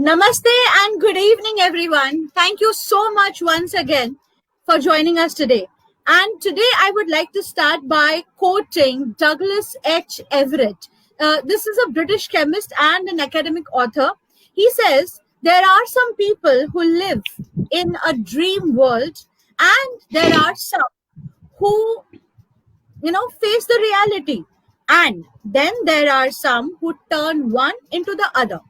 Namaste and good evening, everyone. Thank you so much once again for joining us today. And today I would like to start by quoting Douglas H. Everett. This is a British chemist and an academic author. He says, there are some people who live in a dream world, and there are some who, face the reality. And then there are some who turn one into the other.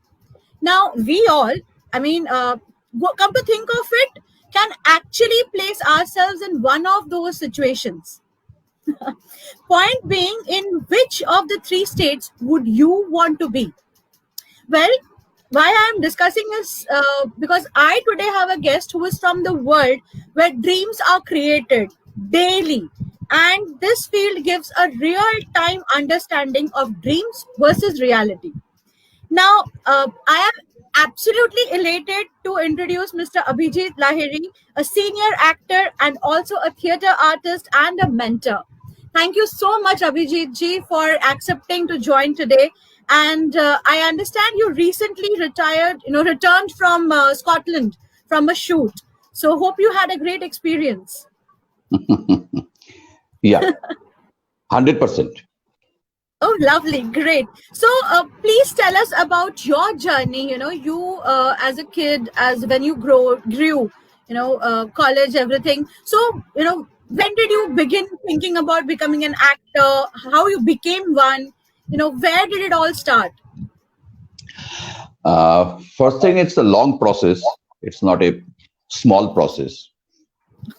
Now, we all, come to think of it, can actually place ourselves in one of those situations. Point being, in which of the three states would you want to be? Well, why I am discussing is because I today have a guest who is from the world where dreams are created daily. And this field gives a real time understanding of dreams versus reality. Now, I am absolutely elated to introduce Mr. Abhijit Lahiri, a senior actor and also a theatre artist and a mentor. Thank you so much, Abhijit ji, for accepting to join today. And I understand you recently returned from Scotland from a shoot. So hope you had a great experience. Yeah, 100%. Oh, lovely. Great. So please tell us about your journey, you as a kid, as when you grew, college, everything. So, when did you begin thinking about becoming an actor? How you became one? Where did it all start? First thing, it's a long process. It's not a small process.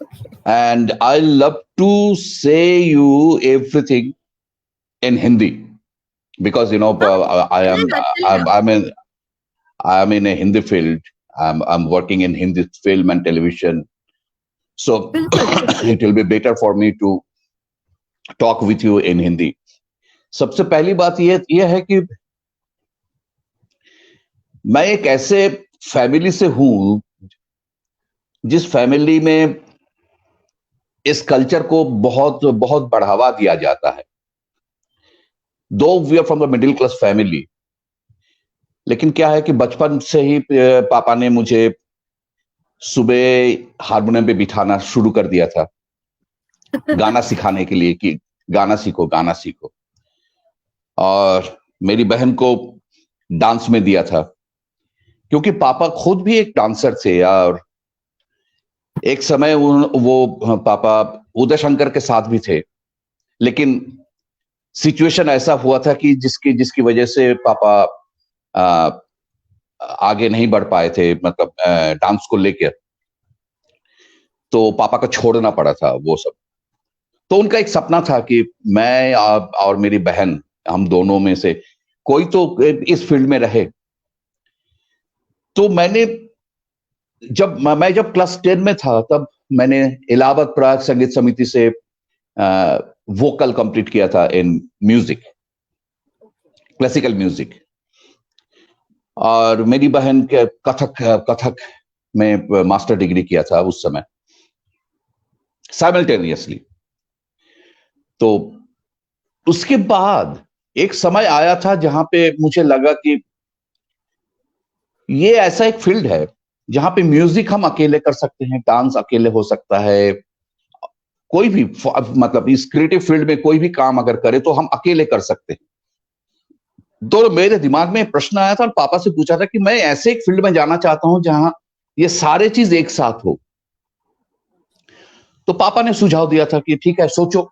Okay. And I love to say you everything in Hindi, because I'm in a Hindi field. I'm working in Hindi film and television, so it will be better for me to talk with you in Hindi. सबसे पहली बात ये है कि मैं एक ऐसे family से हूं जिस फैमिली में इस कल्चर को बहुत बहुत बढ़ावा दिया जाता है. Though we are from the middle class family, लेकिन क्या है कि बचपन से ही पापा ने मुझे सुबह हारमोनियम पे बिठाना शुरू कर दिया था गाना सिखाने के लिए कि गाना सीखो गाना सीखो. और मेरी बहन को डांस में दिया था क्योंकि पापा खुद भी एक डांसर थे. और एक समय वो पापा उदय शंकर के साथ भी थे, लेकिन सिचुएशन ऐसा हुआ था कि जिसकी वजह से पापा आगे नहीं बढ़ पाए थे, मतलब डांस को लेकर. तो पापा को छोड़ना पड़ा था वो सब. तो उनका एक सपना था कि मैं और मेरी बहन, हम दोनों में से कोई तो इस फील्ड में रहे. तो मैं जब क्लास 10 में था, तब मैंने इलाहाबाद प्राग संगीत समिति से वोकल कंप्लीट किया था इन म्यूजिक, क्लासिकल म्यूजिक. और मेरी बहन के कथक में मास्टर डिग्री किया था उस समय साइमल्टेनियसली. तो उसके बाद एक समय आया था जहां पे मुझे लगा कि ये ऐसा एक फील्ड है जहां पे म्यूजिक हम अकेले कर सकते हैं, डांस अकेले हो सकता है, कोई भी मतलब इस क्रिएटिव फील्ड में कोई भी काम अगर करे तो हम अकेले कर सकते हैं. तो मेरे दिमाग में प्रश्न आया था और पापा से पूछा था कि मैं ऐसे एक फील्ड में जाना चाहता हूं जहां ये सारे चीज एक साथ हो. तो पापा ने सुझाव दिया था कि ठीक है, सोचो.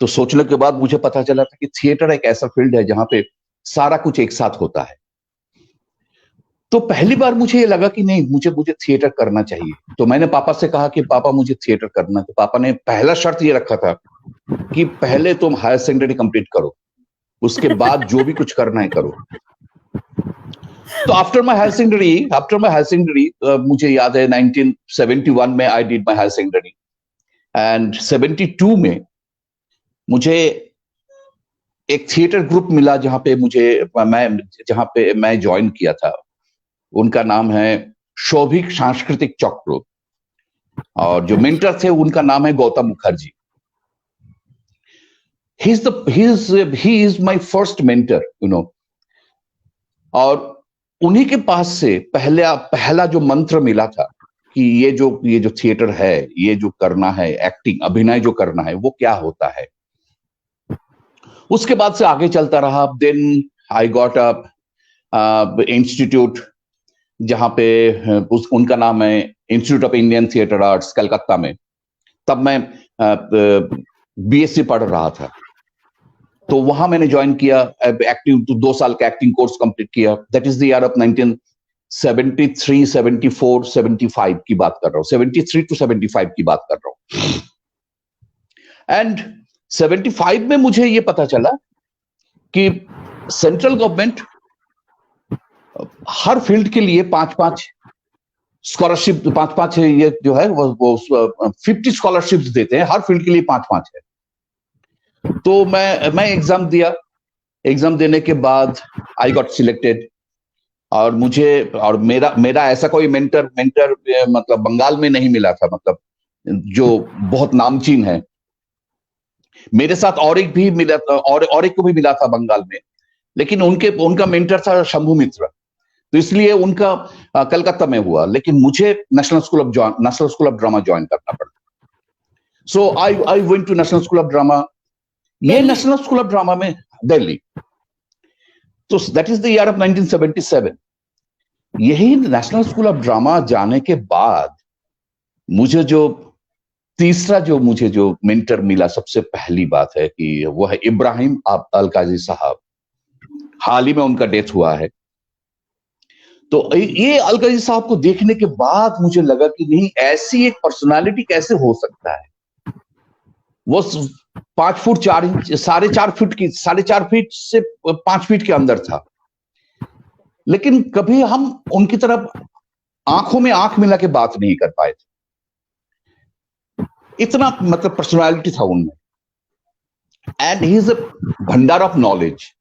तो सोचने के बाद मुझे पता चला था कि थिएटर एक ऐसा फील्ड है जहां पे सारा कुछ एक साथ होता है. तो पहली बार मुझे ये लगा कि नहीं, मुझे थिएटर करना चाहिए. तो मैंने पापा से कहा कि पापा मुझे थिएटर करना. तो पापा ने पहला शर्त ये रखा था कि पहले तुम हायर सेकेंडरी कंप्लीट करो, उसके बाद जो भी कुछ करना है करो. तो आफ्टर माय हायर सेकेंडरी मुझे याद है 1971 में I did my higher secondary, and 72 में मुझे एक थिएटर ग्रुप मिला जहां पे मैं ज्वाइन किया था. उनका नाम है शोभिक सांस्कृतिक चक्र, और जो मेंटर थे उनका नाम है Gautam Mukherjee. he is my first mentor, और उन्हीं के पास से पहला जो मंत्र मिला था कि ये जो थिएटर है, ये जो करना है, एक्टिंग, अभिनय जो करना है, वो क्या होता है। उसके बाद से आगे चलता रहा। Then I got a institute, जहां पे उनका नाम है institute of Indian theatre arts, Calcutta में। तब मैं बीएससी पढ़ रहा था, तो वहां मैंने ज्वाइन किया एक्टिंग, 2 साल का एक्टिंग कोर्स कंप्लीट किया। That is the year of 1973, 74, 75 की बात कर रहा हूँ, 73 to 75 की बात कर रहा हूँ। एंड 75 में मुझे ये पता चला कि सेंट्रल गवर्नमेंट हर फील्ड के लिए 5-5 स्कॉलरशिप, 5-5 ये जो है वो 50 स्कॉलरशिप्स देते हैं, हर फील्ड के लिए 5-5 है। तो मैं एग्जाम दिया। एग्जाम देने के बाद आई गॉट सिलेक्टेड, और मेरा ऐसा कोई मेंटर मतलब बंगाल में नहीं मिला था, मतलब जो बहुत नामचीन है। मेरे साथ और एक भी मिला था, और एक को भी मिला था बंगाल में, लेकिन उनका मेंटर था शंभू मित्र, तो इसलिए उनका कलकत्ता में हुआ, लेकिन मुझे National School of Drama join करना पड़ा। So I went to National School of Drama. ये नेशनल स्कूल ऑफ ड्रामा में दिल्ली, तो that is the year of 1977। यही नेशनल स्कूल ऑफ ड्रामा जाने के बाद मुझे जो मेंटर मिला, सबसे पहली बात है कि वो है इब्राहिम अलकाजी साहब। हाल ही में उनका डेथ हुआ है। तो ये अलकाजी साहब को देखने के बाद मुझे लगा कि नहीं, ऐसी एक पर्सनालिटी कैसे हो सकता है। वो 5 फुट 4 इंच, 4.5 फीट से 5 फीट के अंदर था, लेकिन कभी हम उनकी तरफ आंखों में आंख मिला के बात नहीं कर पाए थे। इतना मतलब पर्सनालिटी था उनमें, एंड ही इज अ भंडार ऑफ नॉलेज।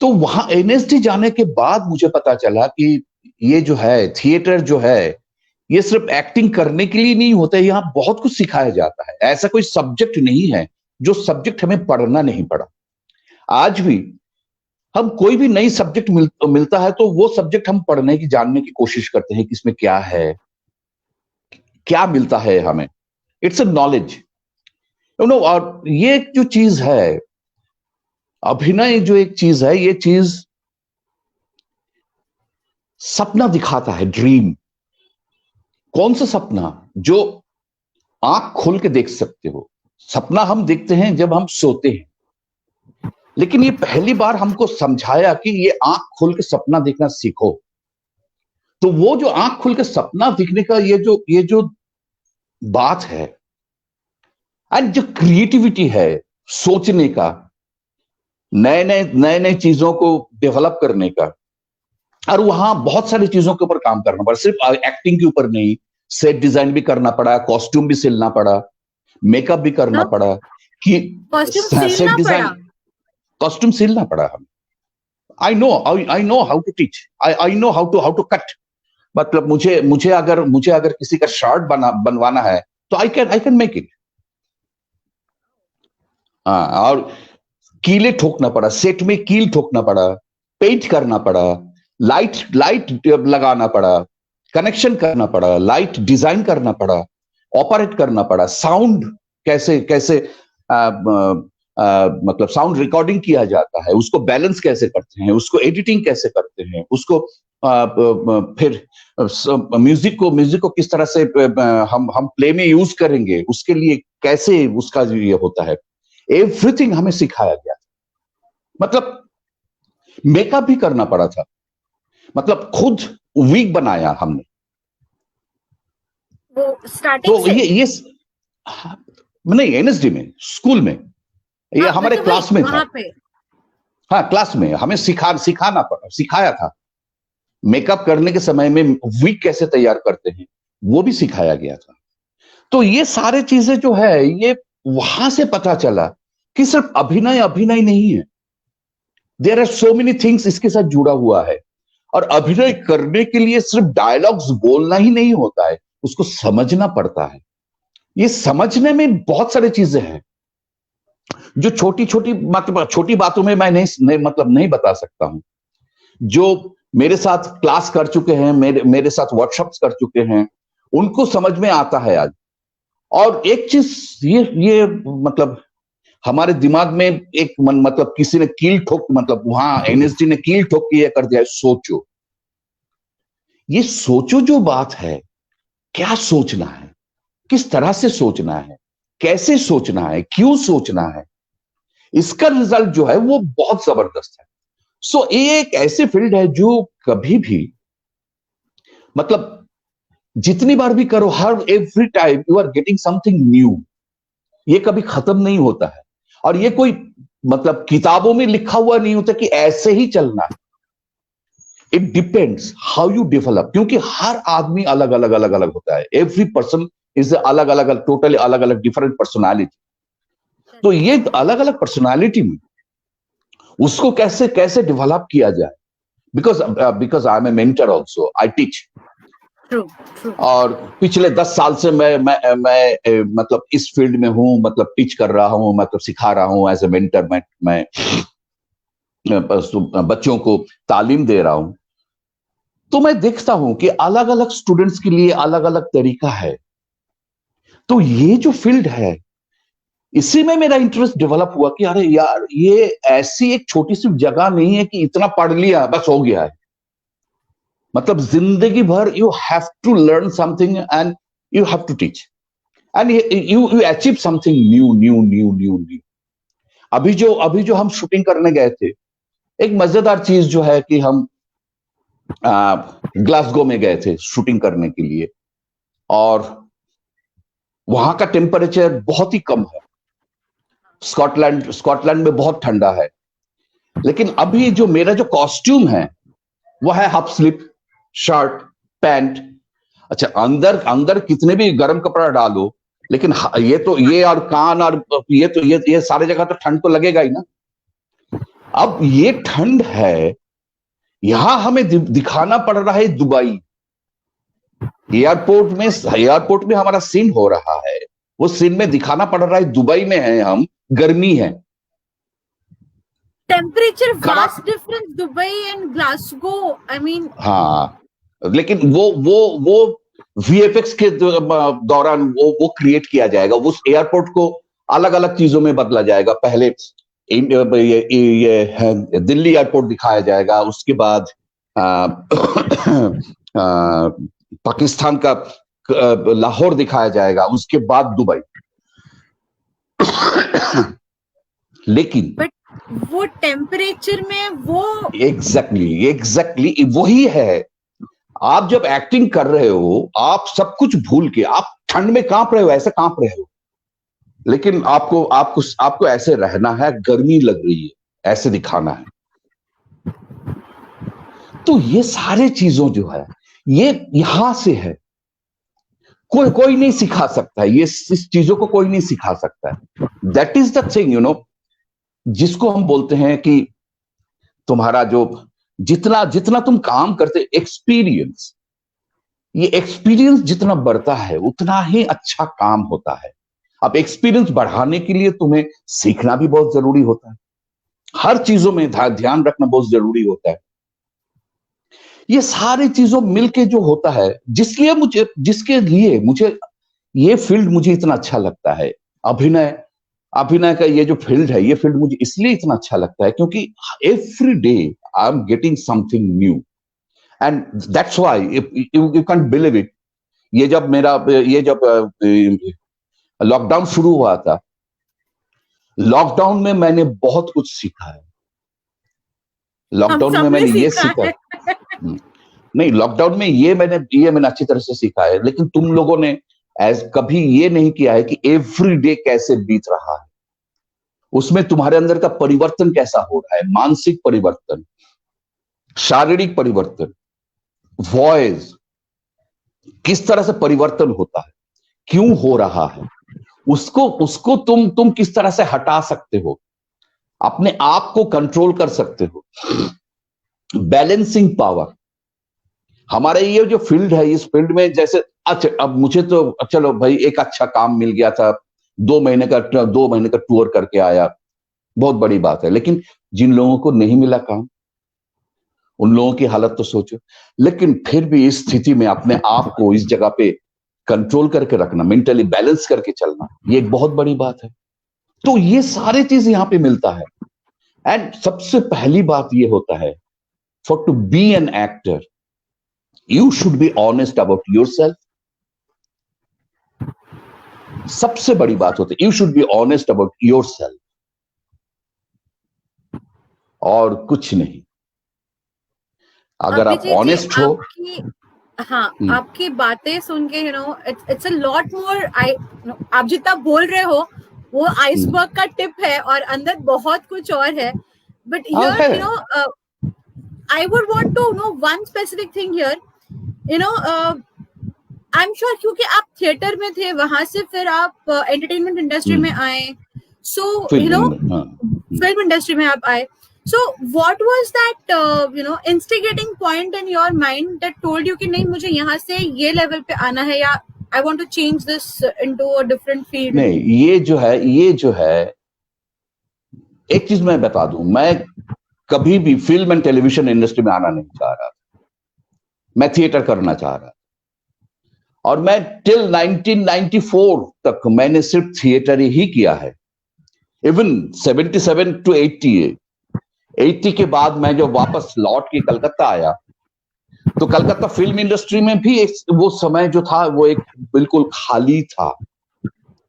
तो वहां एनएसडी जाने के बाद मुझे पता चला कि ये जो है थिएटर जो है, ये सिर्फ एक्टिंग करने के लिए नहीं होता है, यहां बहुत कुछ सिखाया जाता है। ऐसा कोई सब्जेक्ट नहीं है जो सब्जेक्ट हमें पढ़ना नहीं पड़ा। आज भी हम कोई भी नई सब्जेक्ट मिलता है तो वो सब्जेक्ट हम पढ़ने की, जानने की कोशिश करते हैं कि इसमें क्या है, क्या मिलता है हमें। It's a knowledge, you know. और ये जो चीज है, अभिनय जो एक चीज है, ये चीज सपना दिखाता है, ड्रीम। कौन सा सपना? जो आंख खोल के देख सकते हो। सपना हम देखते हैं जब हम सोते हैं, लेकिन ये पहली बार हमको समझाया कि ये आंख खोल के सपना देखना सीखो। तो वो जो आंख खोल के सपना दिखने का ये जो बात है, एंड जो क्रिएटिविटी है, सोचने का, नए नए चीजों को डेवलप करने का, और वहां बहुत सारी चीजों के ऊपर काम करना पड़ा। सिर्फ एक्टिंग के ऊपर नहीं, सेट डिजाइन भी करना पड़ा, कॉस्ट्यूम भी सिलना पड़ा, मेकअप भी करना पड़ा, कि सेट डिजाइन, कॉस्ट्यूम सिलना पड़ा। हम I know how to teach, I know how to cut. मतलब मुझे अगर किसी का शर्ट बनवाना है तो आई कैन मेक इट। और कीले ठोकना पड़ा, सेट में कील ठोकना पड़ा, पेंट करना पड़ा, लाइट लगाना पड़ा, कनेक्शन करना पड़ा, लाइट डिजाइन करना पड़ा, ऑपरेट करना पड़ा, साउंड कैसे मतलब साउंड रिकॉर्डिंग किया जाता है, उसको बैलेंस कैसे करते हैं, उसको एडिटिंग कैसे करते हैं, उसको फिर म्यूजिक को किस तरह से हम प्ले में यूज करेंगे, उसके लिए कैसे उसका ये होता है, एवरीथिंग हमें सिखाया गया। मतलब मेकअप भी करना पड़ा था, मतलब खुद वीक बनाया हमने। वो स्टार्टिंग तो ये नहीं, एनएसडी में, स्कूल में, ये हमारे क्लास में था। हाँ, क्लास में हमें सिखाया था। मेकअप करने के समय में वीक कैसे तैयार करते हैं, वो भी सिखाया गया था। तो ये सारे चीजें जो है, ये वहां से पता चला कि सिर्फ अभिनय नहीं है, there are so many things इसके साथ जुड़ा हुआ है। और अभिनय करने के लिए सिर्फ डायलॉग्स बोलना ही नहीं होता है, उसको समझना पड़ता है। ये समझने में बहुत सारी चीजें हैं जो छोटी छोटी बातों में मैं नहीं बता सकता हूं। जो मेरे साथ क्लास कर चुके हैं, मेरे मेरे साथ वर्कशॉप्स कर चुके हैं, उनको समझ में आता है आज। और एक चीज ये मतलब हमारे दिमाग में एक मतलब किसी ने कील ठोक, मतलब वहां एनएसडी ने कील ठोक के ये कर दिया है, सोचो। ये सोचो जो बात है, क्या सोचना है, किस तरह से सोचना है, कैसे सोचना है, क्यों सोचना है, इसका रिजल्ट जो है वो बहुत जबरदस्त है। सो ये एक ऐसे फील्ड है जो कभी भी मतलब जितनी बार भी करो, हर every time you are getting something new. ये कभी खत्म नहीं होता है। और ये कोई मतलब किताबों में लिखा हुआ नहीं होता कि ऐसे ही चलना है। It depends how you develop, क्योंकि हर आदमी अलग अलग अलग अलग होता है। एवरी पर्सन इज अलग अलग, टोटली अलग अलग, डिफरेंट पर्सनालिटी। तो ये अलग अलग पर्सनालिटी में उसको कैसे कैसे डेवलप किया जाए, because I am a mentor also, I teach. और पिछले 10 साल से मैं मतलब इस फील्ड में हूं, मतलब टीच कर रहा हूं, मतलब सिखा रहा हूं एज ए मेंटर। मैं बच्चों को तालीम दे रहा हूं। तो मैं देखता हूं कि अलग अलग स्टूडेंट्स के लिए अलग अलग तरीका है। तो ये जो फील्ड है, इसी में मेरा इंटरेस्ट डेवलप हुआ कि अरे यार, ये ऐसी एक छोटी सी जगह नहीं है कि इतना पढ़ लिया बस हो गया है। मतलब जिंदगी भर you have to learn something and you have to teach and you achieve something new new new new new. अभी जो हम शूटिंग करने गए थे, एक मजेदार चीज जो है कि हम ग्लासगो में गए थे शूटिंग करने के लिए, और वहां का टेम्परेचर बहुत ही कम है। स्कॉटलैंड में बहुत ठंडा है। लेकिन अभी जो मेरा जो कॉस्ट्यूम है वो है हाफ स्लीप, शर्ट, पैंट। अच्छा, अंदर अंदर कितने भी गर्म कपड़ा डालो, लेकिन ये और कान और ये सारे जगह तो ठंड तो लगेगा ही ना। अब ये ठंड है, यहां हमें दिखाना पड़ रहा है दुबई। एयरपोर्ट में हमारा सीन हो रहा है, वो सीन में दिखाना पड़ रहा है दुबई में है हम, गर्मी है। Temperature vast difference Dubai and Glasgow, I mean. हाँ, लेकिन वो वीएफएक्स के दौरान वो क्रिएट किया जाएगा। उस एयरपोर्ट को अलग अलग चीजों में बदला जाएगा। पहले ये दिल्ली एयरपोर्ट दिखाया जाएगा, उसके बाद पाकिस्तान का लाहौर दिखाया जाएगा, उसके बाद दुबई। लेकिन वो टेम्परेचर में वो एग्जैक्टली वही है। आप जब एक्टिंग कर रहे हो, आप सब कुछ भूल के आप ठंड में कांप रहे हो, ऐसे कांप रहे हो, लेकिन आपको ऐसे रहना है, गर्मी लग रही है, ऐसे दिखाना है। तो ये सारे चीजों जो है, ये यहां से है। कोई नहीं सिखा सकता है, ये इस चीजों को कोई नहीं सिखा सकता है। दैट इज द थिंग, जिसको हम बोलते हैं कि तुम्हारा जो जितना तुम काम करते, एक्सपीरियंस, ये एक्सपीरियंस जितना बढ़ता है उतना ही अच्छा काम होता है। अब एक्सपीरियंस बढ़ाने के लिए तुम्हें सीखना भी बहुत जरूरी होता है, हर चीजों में ध्यान रखना बहुत जरूरी होता है। ये सारी चीजों मिलके जो होता है, जिसके लिए मुझे ये फील्ड मुझे इतना अच्छा लगता है। अभिनय का ये जो फील्ड है, ये फील्ड मुझे इसलिए इतना अच्छा लगता है क्योंकि every day I am getting something new, and that's why you can believe it. ये जब लॉकडाउन शुरू हुआ था, लॉकडाउन में मैंने बहुत कुछ सीखा है। लॉकडाउन में मैंने ये सीखा नहीं, लॉकडाउन में ये मैंने अच्छी तरह से सीखा है। लेकिन तुम लोगों ने कभी ये नहीं किया है कि एवरी डे कैसे बीत रहा है, उसमें तुम्हारे अंदर का परिवर्तन कैसा हो रहा है, मानसिक परिवर्तन, शारीरिक परिवर्तन, वॉइस किस तरह से परिवर्तन होता है, क्यों हो रहा है, उसको तुम किस तरह से हटा सकते हो, अपने आप को कंट्रोल कर सकते हो। बैलेंसिंग पावर, हमारे ये जो फील्ड है, इस फील्ड में जैसे अच्छा, अब मुझे तो चलो भाई एक अच्छा काम मिल गया था, 2 महीने का टूर करके आया, बहुत बड़ी बात है। लेकिन जिन लोगों को नहीं मिला काम, उन लोगों की हालत तो सोचो। लेकिन फिर भी इस स्थिति में अपने आप को इस जगह पे कंट्रोल करके रखना, मेंटली बैलेंस करके चलना, ये एक बहुत बड़ी बात है। तो ये सारी चीज यहां पे मिलता है। एंड सबसे पहली बात ये होता है, for to be an actor you should be honest about yourself. सबसे बड़ी बात होती है, you should be honest about yourself, और कुछ नहीं। अगर आप अभिजीत जी, ऑनेस्ट हो, हाँ, आपकी बातें सुन के इट्स अ लॉट मोर। आप जितना बोल रहे हो वो आइसबर्ग का टिप है और अंदर बहुत कुछ और है। But here I would want to know one specific thing here. I am sure क्योंकि आप थिएटर में थे, वहां से फिर आप एंटरटेनमेंट इंडस्ट्री में आए, सो फिल्म इंडस्ट्री में आप आए। So what was that instigating point in your mind that told you कि नहीं, मुझे यहाँ से ये लेवल पे आना है, या I want to change this into a different field? नहीं, ये जो है एक चीज मैं बता दूं, मैं कभी भी फिल्म एंड टेलीविजन इंडस्ट्री में आना नहीं चाह रहा, मैं थिएटर करना चाह रहा, और मैं टिल 1994 तक मैंने सिर्फ थिएटर ही किया है। इवन 77 to 80 के बाद मैं जब वापस लौट के कलकत्ता आया, तो कलकत्ता फिल्म इंडस्ट्री में भी वो समय जो था वो एक बिल्कुल खाली था।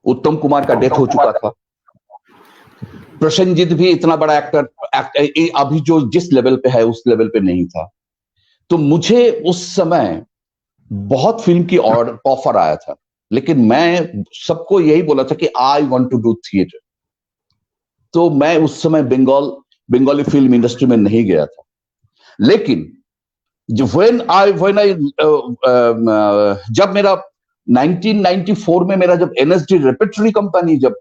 उत्तम कुमार का डेथ हो चुका था, प्रसेनजीत भी इतना बड़ा एक्टर अभी जो जिस लेवल पे है उस लेवल पे नहीं था। तो मुझे उस समय बहुत फिल्म की ऑफर आया था, लेकिन मैं सबको यही बोला था कि I want to do theatre. तो मैं उस समय बंगाली फिल्म इंडस्ट्री में नहीं गया था। लेकिन जब मेरा 1994 में मेरा जब एनएसडी रेपर्टरी कंपनी जब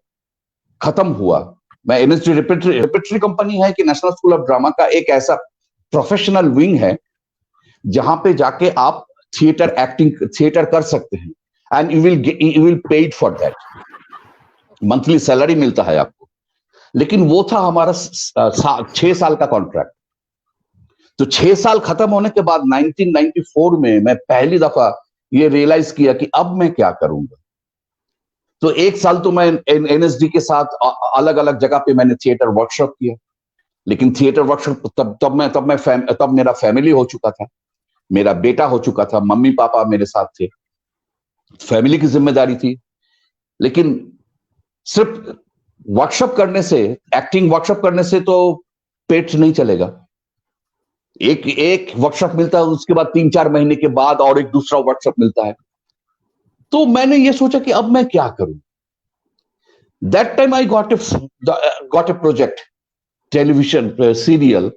खत्म हुआ, मैं एनएसडी रेपर्टरी कंपनी है कि नेशनल स्कूल ऑफ ड्रामा का एक ऐसा प्रोफेशनल विंग है जहां पे जाके आप थिएटर कर सकते हैं, and you will paid for that, monthly salary मिलता है आपको। लेकिन वो था हमारा 6 साल का कॉन्ट्रैक्ट। तो 6 साल खत्म होने के बाद 1994 में मैं पहली दफा ये रियलाइज किया कि अब मैं क्या करूंगा। तो 1 साल तो मैं एनएसडी के साथ अलग अलग जगह पे मैंने थिएटर वर्कशॉप किया। लेकिन थिएटर वर्कशॉप तब मेरा फैमिली हो चुका था, मेरा बेटा हो चुका था, मम्मी पापा मेरे साथ थे, फैमिली की जिम्मेदारी थी। लेकिन सिर्फ वर्कशॉप करने से, एक्टिंग वर्कशॉप करने से तो पेट नहीं चलेगा। एक वर्कशॉप मिलता है, उसके बाद 3-4 महीने के बाद और एक दूसरा वर्कशॉप मिलता है। तो मैंने ये सोचा कि अब मैं क्या करूं। That time I got a project, television serial.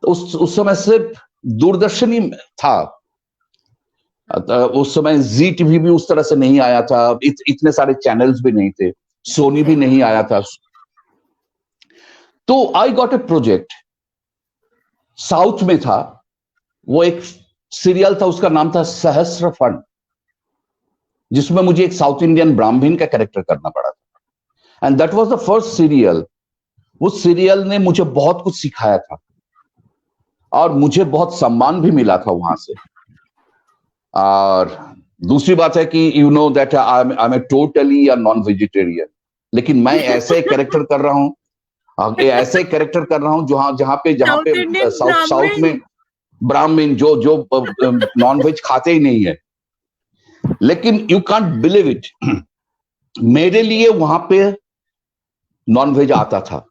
उस समय सिर्फ दूरदर्शन ही था, उस समय जी टीवी भी उस तरह से नहीं आया था, इतने सारे चैनल्स भी नहीं थे, सोनी भी नहीं आया था। तो I got a project, south में था, वो एक सीरियल था, उसका नाम था सहस्र फंड, जिसमें मुझे एक साउथ इंडियन ब्राह्मण का कैरेक्टर करना पड़ा था। And that was the first serial. उस सीरियल ने मुझे बहुत कुछ सिखाया था और मुझे बहुत सम्मान भी मिला था वहां से। और दूसरी बात है कि you know that I am a totally या नॉन वेजिटेरियन, लेकिन मैं ऐसे कैरेक्टर कर रहा हूं, जहां पे साउथ में ब्राह्मण जो नॉन वेज खाते ही नहीं है। लेकिन यू कांट बिलीव इट, मेरे लिए वहां पे नॉन वेज आता था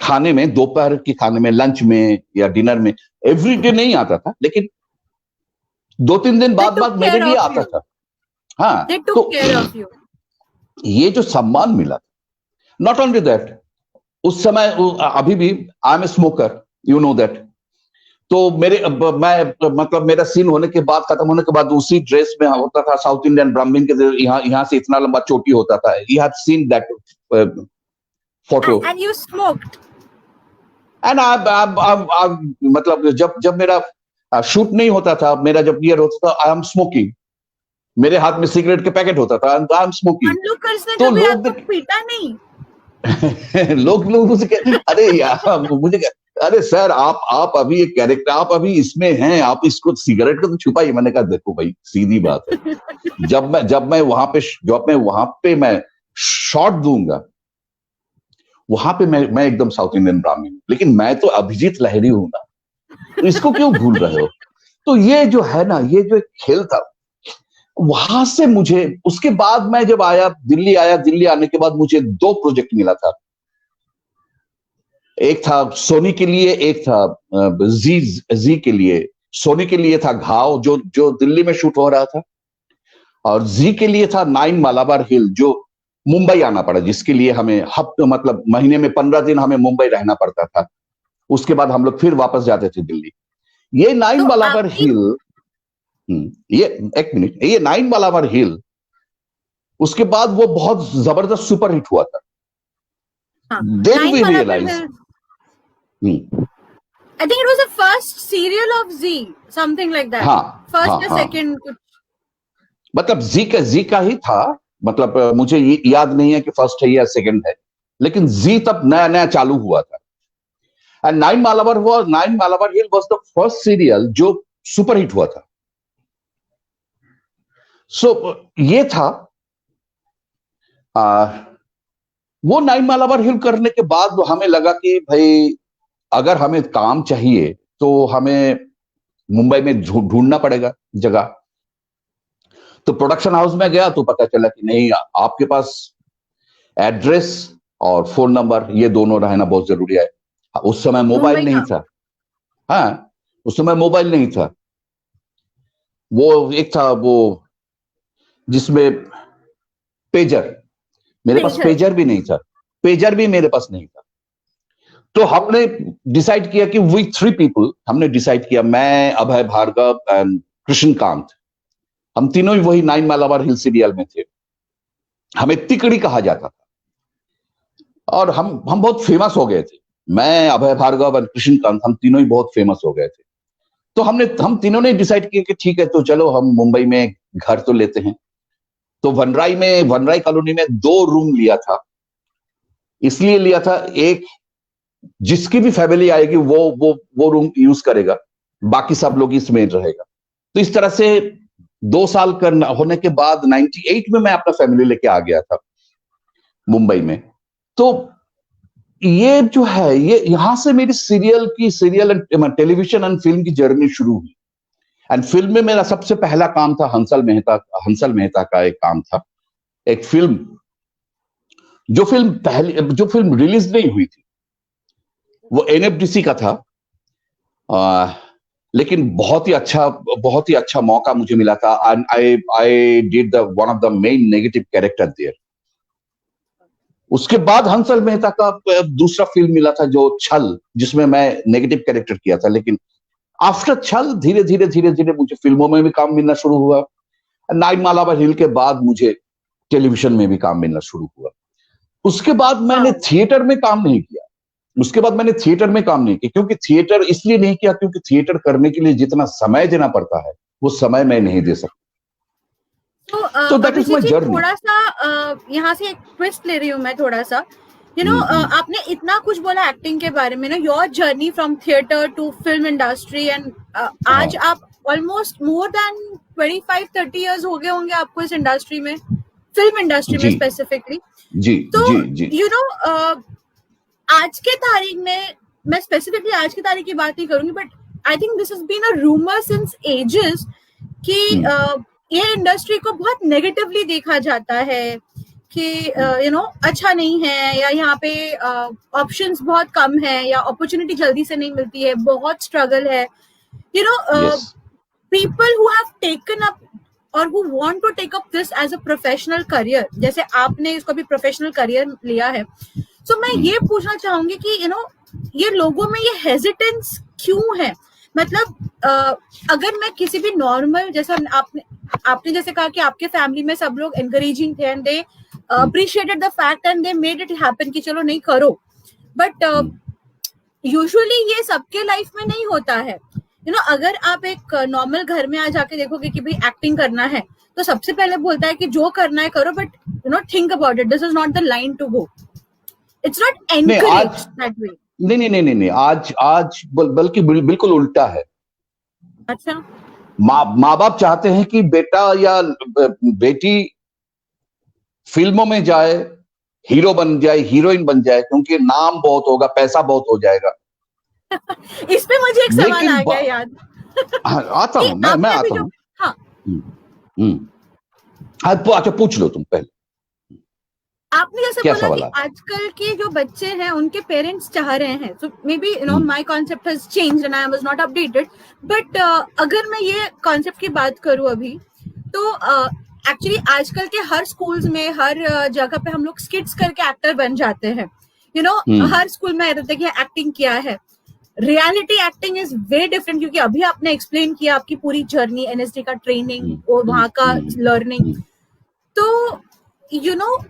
खाने में, दोपहर के खाने में, लंच में या डिनर में। एवरीडे नहीं आता था, लेकिन 2-3 दिन बाद मेरे लिए आता था। हाँ, तो ये जो सम्मान मिला, नॉट ओनली दैट, उस समय अभी भी I am a smoker, you know that. तो मेरा सीन होने के बाद, खत्म होने के बाद, उसी ड्रेस में होता था साउथ इंडियन ब्राह्मण के, यहाँ से इतना लंबा चोटी होता था। You have seen that photo. And you smoked. And मतलब जब मेरा शूट नहीं होता था, मेरा जब ईयर होता था, आई एम स्मोकिंग, मेरे हाथ में सिगरेट के पैकेट होता था, आई एम स्मोकिंग। तो लोग पीटा नहीं। लोग मुझे अरे यार, मुझे अरे सर, आप अभी एक कैरेक्टर, आप अभी इसमें हैं, आप इसको सिगरेट को तो छुपाइए। मैंने कहा देखो भाई, सीधी बात है, जब मैं वहां पे मैं शॉट दूंगा, वहां पे मैं एकदम साउथ इंडियन ब्राह्मण हूं, लेकिन मैं तो अभिजीत लहरी हूं ना, तो इसको क्यों भूल रहे हो? तो ये जो है ना, ये जो एक खेल था, वहां से मुझे, उसके बाद मैं जब दिल्ली आने के बाद मुझे 2 प्रोजेक्ट मिला था। एक था सोनी के लिए, एक था जी के लिए। सोनी के लिए था घाव, जो दिल्ली में शूट हो रहा था, और जी के लिए था 9 मालाबार हिल, जो मुंबई आना पड़ा, जिसके लिए हमें मतलब महीने में 15 दिन हमें मुंबई रहना पड़ता था। उसके बाद हम लोग फिर वापस जाते थे दिल्ली। ये 9 तो मालाबार आपकी हिल, ये एक मिनट, ये 9 मालाबार हिल, उसके बाद वो बहुत जबरदस्त सुपरहिट हुआ था। हाँ, then 9 we Malabar realise, Hill. I think it was the first serial of Z, something like that. हाँ First हाँ या हाँ, second कुछ. मतलब जी का ही था। मतलब मुझे ये याद नहीं है कि फर्स्ट है या सेकंड है, लेकिन जी तब नया नया चालू हुआ था। And 9 Malabar hill was the first serial जो सुपरहिट हुआ था। सो ये था, वो 9 मालाबार हिल करने के बाद हमें लगा कि भाई, अगर हमें काम चाहिए तो हमें मुंबई में ढूंढना पड़ेगा जगह। तो प्रोडक्शन हाउस में गया तो पता चला कि नहीं, आपके पास एड्रेस और फोन नंबर, ये दोनों रहना बहुत जरूरी है। उस समय मोबाइल मुंबई नहीं का. था। हाँ, उस समय मोबाइल नहीं था। वो एक था वो जिसमें पेजर, मेरे पास पेजर. पेजर भी नहीं था, पेजर भी मेरे पास नहीं था। तो हमने डिसाइड किया कि वी 3 पीपल, हमने डिसाइड किया, मैं, अभय भार्गव एंड कृष्णकांत, हम तीनों ही वही 9 मालाबार हिल सीरियल में थे। हमें तिकड़ी कहा जाता था, और हम बहुत फेमस हो गए थे। मैं, अभय भार्गव और कृष्णकांत, हम तीनों ही बहुत फेमस हो गए थे। तो हम तीनों ने डिसाइड किया कि ठीक है, तो चलो हम मुंबई में घर तो लेते हैं। तो वनराई कॉलोनी में 2 रूम लिया था। इसलिए लिया था, एक जिसकी भी फैमिली आएगी वो रूम यूज करेगा, बाकी सब लोग इसमें रहेगा। तो इस तरह से 2 साल करना होने के बाद 98 में मैं अपना फैमिली लेके आ गया था मुंबई में। तो ये जो है, ये यहां से मेरी serial and television and film की जर्नी शुरू हुई। एंड फिल्म में मेरा सबसे पहला काम था हंसल मेहता का एक काम था। एक फिल्म, जो फिल्म रिलीज नहीं हुई थी, वो एनएफडीसी का था। लेकिन बहुत ही अच्छा मौका मुझे मिला था। And I did the one of the main negative character there. उसके बाद हंसल मेहता का दूसरा फिल्म मिला था, जो छल, जिसमें मैं नेगेटिव कैरेक्टर किया था। लेकिन आफ्टर छल धीरे धीरे मुझे फिल्मों में भी काम मिलना शुरू हुआ। 9 मालाबार हिल के बाद मुझे टेलीविजन में भी काम मिलना शुरू हुआ। उसके बाद मैंने थिएटर में काम नहीं किया। क्योंकि थिएटर इसलिए नहीं किया क्योंकि थिएटर करने के लिए जितना समय देना पड़ता है, वो समय मैं नहीं दे सकता। तो that is my Abhijeet ji, journey. थोड़ा सा यहाँ से एक ट्विस्ट ले रही हूँ मैं थोड़ा सा। आपने इतना कुछ बोला एक्टिंग के बारे में ना, your journey from theatre to film industry, and आज आप ऑलमोस्ट मोर देन 25-30 इयर्स हो गए होंगे आपको इस इंडस्ट्री में, फिल्म इंडस्ट्री में स्पेसिफिकली। तो आज के तारीख में, मैं स्पेसिफिकली आज की तारीख की बात नहीं करूंगी, but I think this has been a rumour since ages कि ये इंडस्ट्री को बहुत नेगेटिवली देखा जाता है कि अच्छा नहीं है, या यहाँ पे ऑप्शंस बहुत कम है, या अपॉर्चुनिटी जल्दी से नहीं मिलती है, बहुत स्ट्रगल है। People who have taken up और who want to take up this as a professional career, जैसे आपने इसको भी प्रोफेशनल करियर लिया है। So मैं ये पूछना चाहूंगी कि ये लोगों में ये हेजिटेंस क्यों है? मतलब अगर मैं किसी भी नॉर्मल, जैसा आपने जैसे कहा कि आपके फैमिली में सब लोग एनकरेजिंग थे and they appreciated the fact and they made it happen कि चलो नहीं करो, बट यूजुअली ये सबके लाइफ में नहीं होता है। अगर आप एक नॉर्मल घर में आ जाके देखोगे कि भाई एक्टिंग करना है, तो सबसे पहले बोलता है कि जो करना है करो, but think about it, this is not the line to go, it's not encouraged that way. नहीं नहीं नहीं नहीं नहीं, आज आज बल्कि बिल्कुल उल्टा है। अच्छा। माँ बाप चाहते हैं कि बेटा या बेटी फिल्मों में जाए, हीरो बन जाए, हीरोइन बन जाए, क्योंकि नाम बहुत होगा, पैसा बहुत हो जाएगा। इस पे मुझे एक सवाल लेकिन आ गया याद हाँ, आता कि हूं मैं आपने अभी आता जो, हूं। हाँ, हम्म, हम्म। अच्छा पूछ लो तुम पहले, आपने जैसे क्या बोला कि सवाल आता है? आजकल के जो बच्चे हैं उनके पेरेंट्स चाह रहे हैं, so may be hmm, my concept has changed and I was not updated, but अगर मैं ये कॉन्सेप्ट की बात करूं अभी, तो एक्चुअली आजकल के हर स्कूल्स में, हर जगह पे हम लोग स्किट्स करके एक्टर बन जाते हैं। हम्म, हर स्कूल में रहता है कि एक्टिंग किया है। Reality acting is very different, क्योंकि अभी आपने एक्सप्लेन किया आपकी पूरी जर्नी, एनएसडी का ट्रेनिंग हम्म, और हम्म, वहां का लर्निंग। हम्म। तो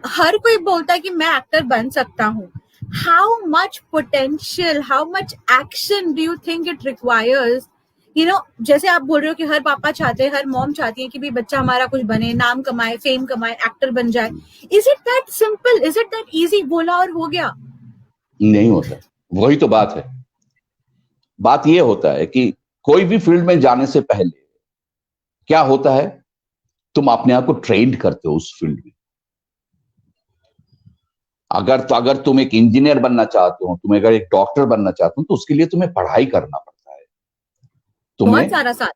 हर कोई बोलता है कि मैं एक्टर बन सकता हूँ। How much potential, how much action do you think it requires? जैसे आप बोल रहे हो कि हर पापा चाहते हैं, हर मॉम चाहती है कि भी बच्चा हमारा कुछ बने, नाम कमाए, फेम कमाए, एक्टर बन जाए। Is it that simple? Is it that easy? बोला और हो गया? नहीं होता। वही तो बात है। बात यह होता है कि कोई भी फील्ड में जाने से पहले क्या होता है, तुम अपने आप को ट्रेन करते हो उस फील्ड में। अगर तुम एक इंजीनियर बनना चाहते हो, तुम अगर एक डॉक्टर बनना चाहते हो, तो उसके लिए तुम्हें पढ़ाई करना पड़ता है। बहुत तुम्हें सारा साथ।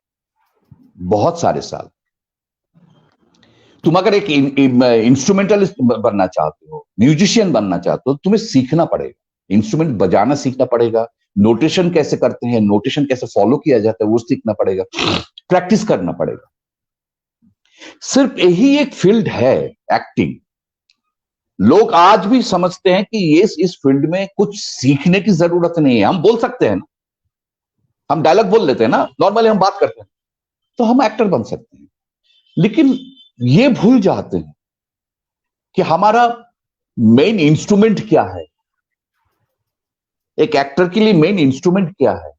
बहुत सारे साल। तुम अगर एक इंस्ट्रूमेंटलिस्ट बनना चाहते हो, म्यूजिशियन बनना चाहते हो, तुम्हें सीखना पड़ेगा, इंस्ट्रूमेंट बजाना सीखना पड़ेगा, नोटेशन कैसे करते हैं, नोटेशन कैसे फॉलो किया जाता है वो सीखना पड़ेगा, प्रैक्टिस करना पड़ेगा। सिर्फ यही एक फील्ड है, एक्टिंग। लोग आज भी समझते हैं कि ये इस फील्ड में कुछ सीखने की जरूरत नहीं है। हम बोल सकते हैं ना, हम डायलॉग बोल लेते हैं ना, नॉर्मली हम बात करते हैं, तो हम एक्टर बन सकते हैं। लेकिन ये भूल जाते हैं कि हमारा मेन इंस्ट्रूमेंट क्या है। एक एक्टर के लिए मेन इंस्ट्रूमेंट क्या है, ये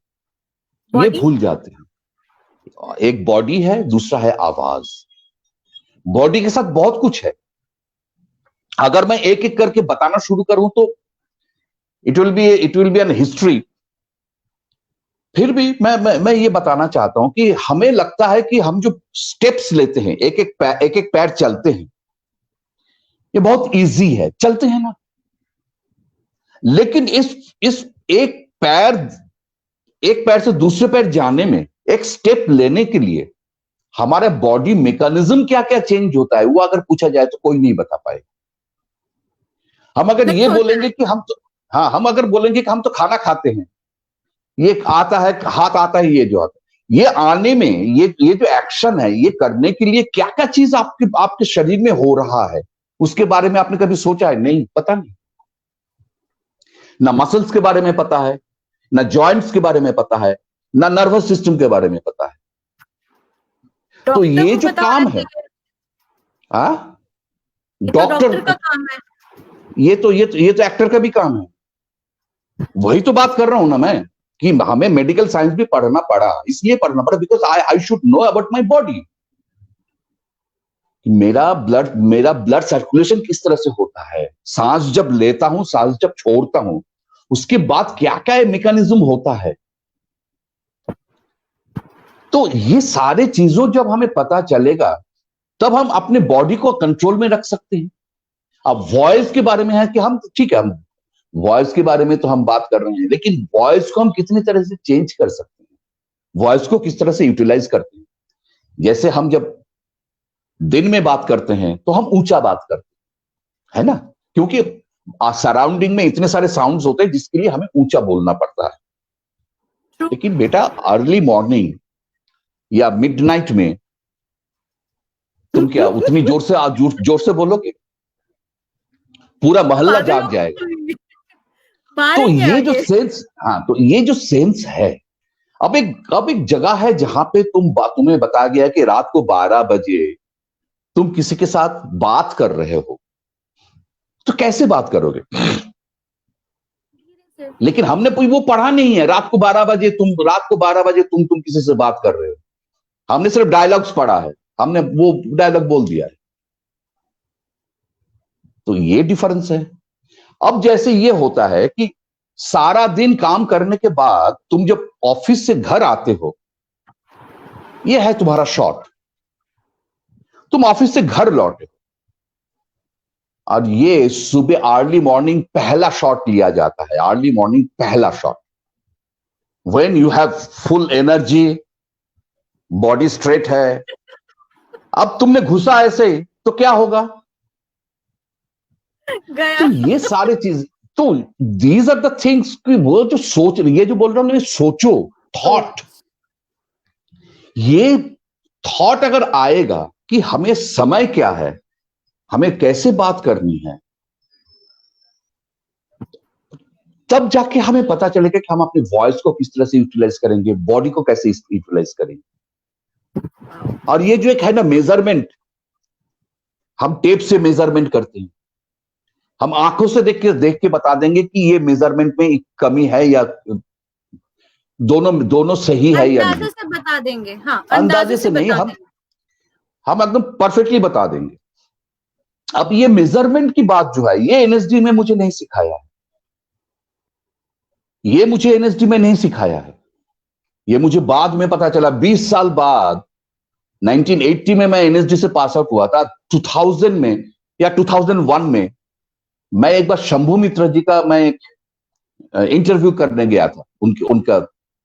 बॉडी। भूल जाते हैं। एक बॉडी है, दूसरा है आवाज। बॉडी के साथ बहुत कुछ है। अगर मैं एक एक करके बताना शुरू करूं तो it will be an history. फिर भी मैं ये बताना चाहता हूं कि हमें लगता है कि हम जो स्टेप्स लेते हैं, एक एक पैर चलते हैं, ये बहुत इजी है, चलते हैं ना। लेकिन इस एक पैर से दूसरे पैर जाने में, एक स्टेप लेने के लिए हमारा बॉडी मैकेनिज्म क्या क्या चेंज होता है, वो अगर पूछा जाए तो कोई नहीं बता पाएगा। हम अगर नहीं ये होता बोलेंगे कि हम अगर बोलेंगे कि हम तो खाना खाते हैं, ये आता है, हाथ आता है, ये जो आता है, ये आने में, ये जो एक्शन है, ये करने के लिए क्या क्या चीज आपके आपके शरीर में हो रहा है, उसके बारे में आपने कभी सोचा है? नहीं, पता नहीं। ना मसल्स के बारे में पता है, ना जॉइंट्स के बारे में पता है, ना नर्वस सिस्टम के बारे में पता है। तो डॉक्टर ये को जो पता होना काम है, चाहिए। हाँ, ये तो डॉक्टर, डॉक्टर का काम है। ये तो एक्टर का भी काम है। वही तो बात कर रहा हूं ना मैं, कि हमें मेडिकल साइंस भी पढ़ना पड़ा, इसलिए पढ़ना पड़ा because I should know about my body. मेरा ब्लड सर्कुलेशन किस तरह से होता है, सांस जब लेता हूं, सांस जब छोड़ता हूं, उसके बाद क्या क्या मैकेनिज्म होता है। तो ये सारे चीजों जब हमें पता चलेगा, तब हम अपने बॉडी को कंट्रोल में रख सकते हैं। अब वॉइस के बारे में है कि हम, ठीक है, हम वॉइस के बारे में तो हम बात कर रहे हैं, लेकिन वॉइस को हम कितनी तरह से चेंज कर सकते हैं, वॉइस को किस तरह से यूटिलाइज करते हैं। जैसे हम जब दिन में बात करते हैं तो हम ऊंचा बात करते हैं, है ना, क्योंकि सराउंडिंग में इतने सारे साउंड्स होते हैं जिसके लिए हमें ऊंचा बोलना पड़ता है। True. लेकिन बेटा, अर्ली मॉर्निंग या मिडनाइट में तुम क्या उतनी जोर से बोलोगे? पूरा मोहल्ला पागल जाग हो जाएगा। गए। तो मारेंगे ये जो आगे। सेंस, हाँ, तो ये जो सेंस है, अब एक जगह है जहां पे तुम्हें बताया गया है कि रात को 12 बजे तुम किसी के साथ बात कर रहे हो, तो कैसे बात करोगे? लेकिन हमने कोई वो पढ़ा नहीं है, रात को 12 बजे तुम किसी से बात कर रहे हो। हमने सिर्फ डायलॉग्स पढ़ा है, हमने वो डायलॉग बोल दिया है। तो ये डिफरेंस है। अब जैसे ये होता है कि सारा दिन काम करने के बाद तुम जब ऑफिस से घर आते हो, यह है तुम्हारा शॉट। तुम ऑफिस से घर लौटे और ये सुबह अर्ली मॉर्निंग पहला शॉट लिया जाता है, अर्ली मॉर्निंग पहला shot. When you have full energy, body straight है, अब तुमने घुसा ऐसे तो क्या होगा? गया। तो ये सारे चीज, तो दीज आर द थिंग्स कि वो जो सोच, ये जो बोल रहा हूं मैं, सोचो, थॉट, ये थॉट अगर आएगा कि हमें समय क्या है, हमें कैसे बात करनी है, तब जाके हमें पता चलेगा कि हम अपने वॉइस को किस तरह से यूटिलाइज करेंगे, बॉडी को कैसे यूटिलाइज करेंगे। और ये जो एक है ना मेजरमेंट, हम टेप से मेजरमेंट करते हैं, हम आंखों से देख के बता देंगे कि ये मेजरमेंट में एक कमी है या दोनों सही है या अंदाजे नहीं। से बता देंगे। हाँ, अंदाजे से नहीं, बता हम देंगे। एकदम परफेक्टली बता देंगे। अब ये मेजरमेंट की बात जो है, ये एनएसडी में मुझे नहीं सिखाया है, ये मुझे एनएसडी में नहीं सिखाया है, ये मुझे बाद में पता चला, 20 साल बाद 1980 में मैं एनएसडी से पास आउट हुआ था। 2000 में या 2001 में मैं एक बार शंभू मित्र जी का मैं एक इंटरव्यू करने गया था। उनका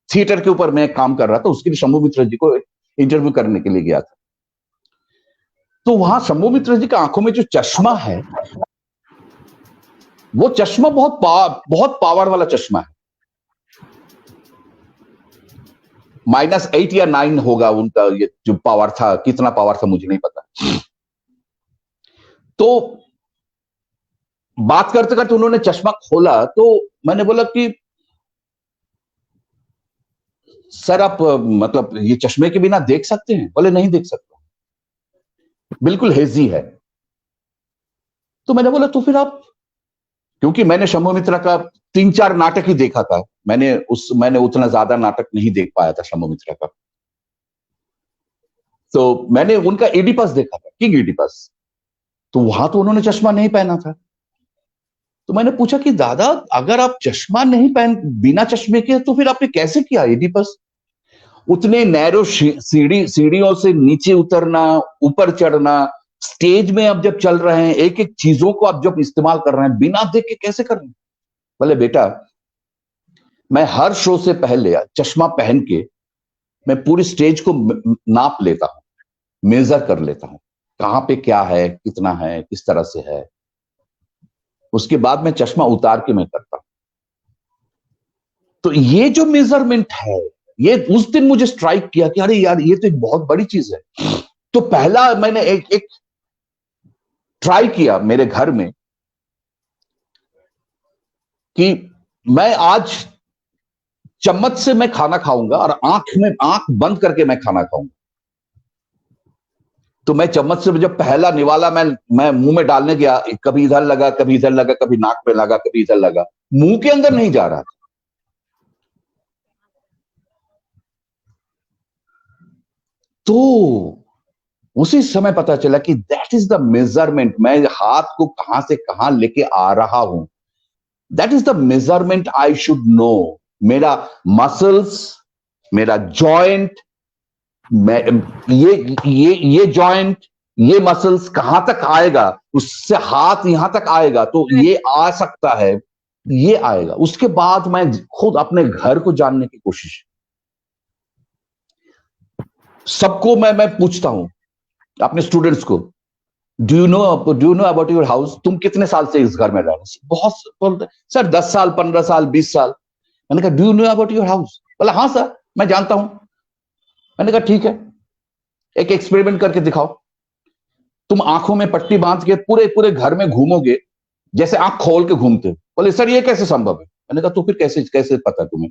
थिएटर के ऊपर मैं काम कर रहा था, उसके लिए शंभू मित्र जी को इंटरव्यू करने के लिए गया था। तो वहां शंभू मित्र जी का आंखों में जो चश्मा है, वो चश्मा बहुत पावर वाला चश्मा है। -8 या 9 होगा उनका ये जो पावर था, कितना पावर था मुझे नहीं पता। तो बात करते करते उन्होंने चश्मा खोला, तो मैंने बोला कि सर आप मतलब ये चश्मे के बिना देख सकते हैं? बोले नहीं देख सकता, बिल्कुल हेजी है। तो मैंने बोला तो फिर आप, क्योंकि मैंने शंभू मित्रा का 3-4 नाटक ही देखा था, मैंने उतना ज्यादा नाटक नहीं देख पाया था शंभू मित्रा का। तो मैंने उनका एडिपस देखा था, किंग एडिपस, तो वहां तो उन्होंने चश्मा नहीं पहना था। तो मैंने पूछा कि दादा अगर आप चश्मा नहीं पहन, बिना चश्मे के, तो फिर आपने कैसे किया एडिपस? उतने नैरो सीढ़ियों से नीचे उतरना, ऊपर चढ़ना, स्टेज में आप जब चल रहे हैं, एक एक चीजों को आप जब इस्तेमाल कर रहे हैं, बिना देख के कैसे कर रहे हैं? बोले बेटा मैं हर शो से पहले चश्मा पहन के मैं पूरी स्टेज को नाप लेता हूं, मेजर कर लेता हूं, कहां पे क्या है, कितना है, किस तरह से है। उसके बाद मैं चश्मा उतार के मैं करता हूं। तो ये जो मेजरमेंट है, ये उस दिन मुझे स्ट्राइक किया कि अरे यार ये तो एक बहुत बड़ी चीज है। तो पहला मैंने एक ट्राई किया मेरे घर में कि मैं आज चम्मच से मैं खाना खाऊंगा और आंख बंद करके मैं खाना खाऊंगा। तो मैं चम्मच से जब पहला निवाला मैं मुंह में डालने गया, कभी इधर लगा, कभी इधर लगा, कभी नाक पे लगा, कभी इधर लगा, मुंह के अंदर नहीं जा रहा था। तो उसी समय पता चला कि दैट इज द मेजरमेंट। मैं हाथ को कहां से कहां लेके आ रहा हूं, that is the measurement I should know. मेरा मसल्स, मेरा जॉइंट, ये जॉइंट, ये मसल्स कहां तक आएगा, उससे हाथ यहां तक आएगा तो ये आ सकता है, ये आएगा। उसके बाद मैं खुद अपने घर को जानने की कोशिश, सबको मैं पूछता हूं, अपने स्टूडेंट्स को, do you know about your house? तुम कितने साल से इस घर में रह रहे हो? बहुत बोलते सर 10 साल, 15 साल, 20 साल। मैंने कहा do you know about your house? बोला हाँ सर मैं जानता हूं। मैंने कहा ठीक है, एक एक्सपेरिमेंट करके दिखाओ। तुम आंखों में पट्टी बांध के पूरे पूरे घर में घूमोगे, जैसे आंख खोल के घूमते हो। बोले सर ये कैसे संभव है? मैंने कहा तो फिर कैसे कैसे पता तुम्हें?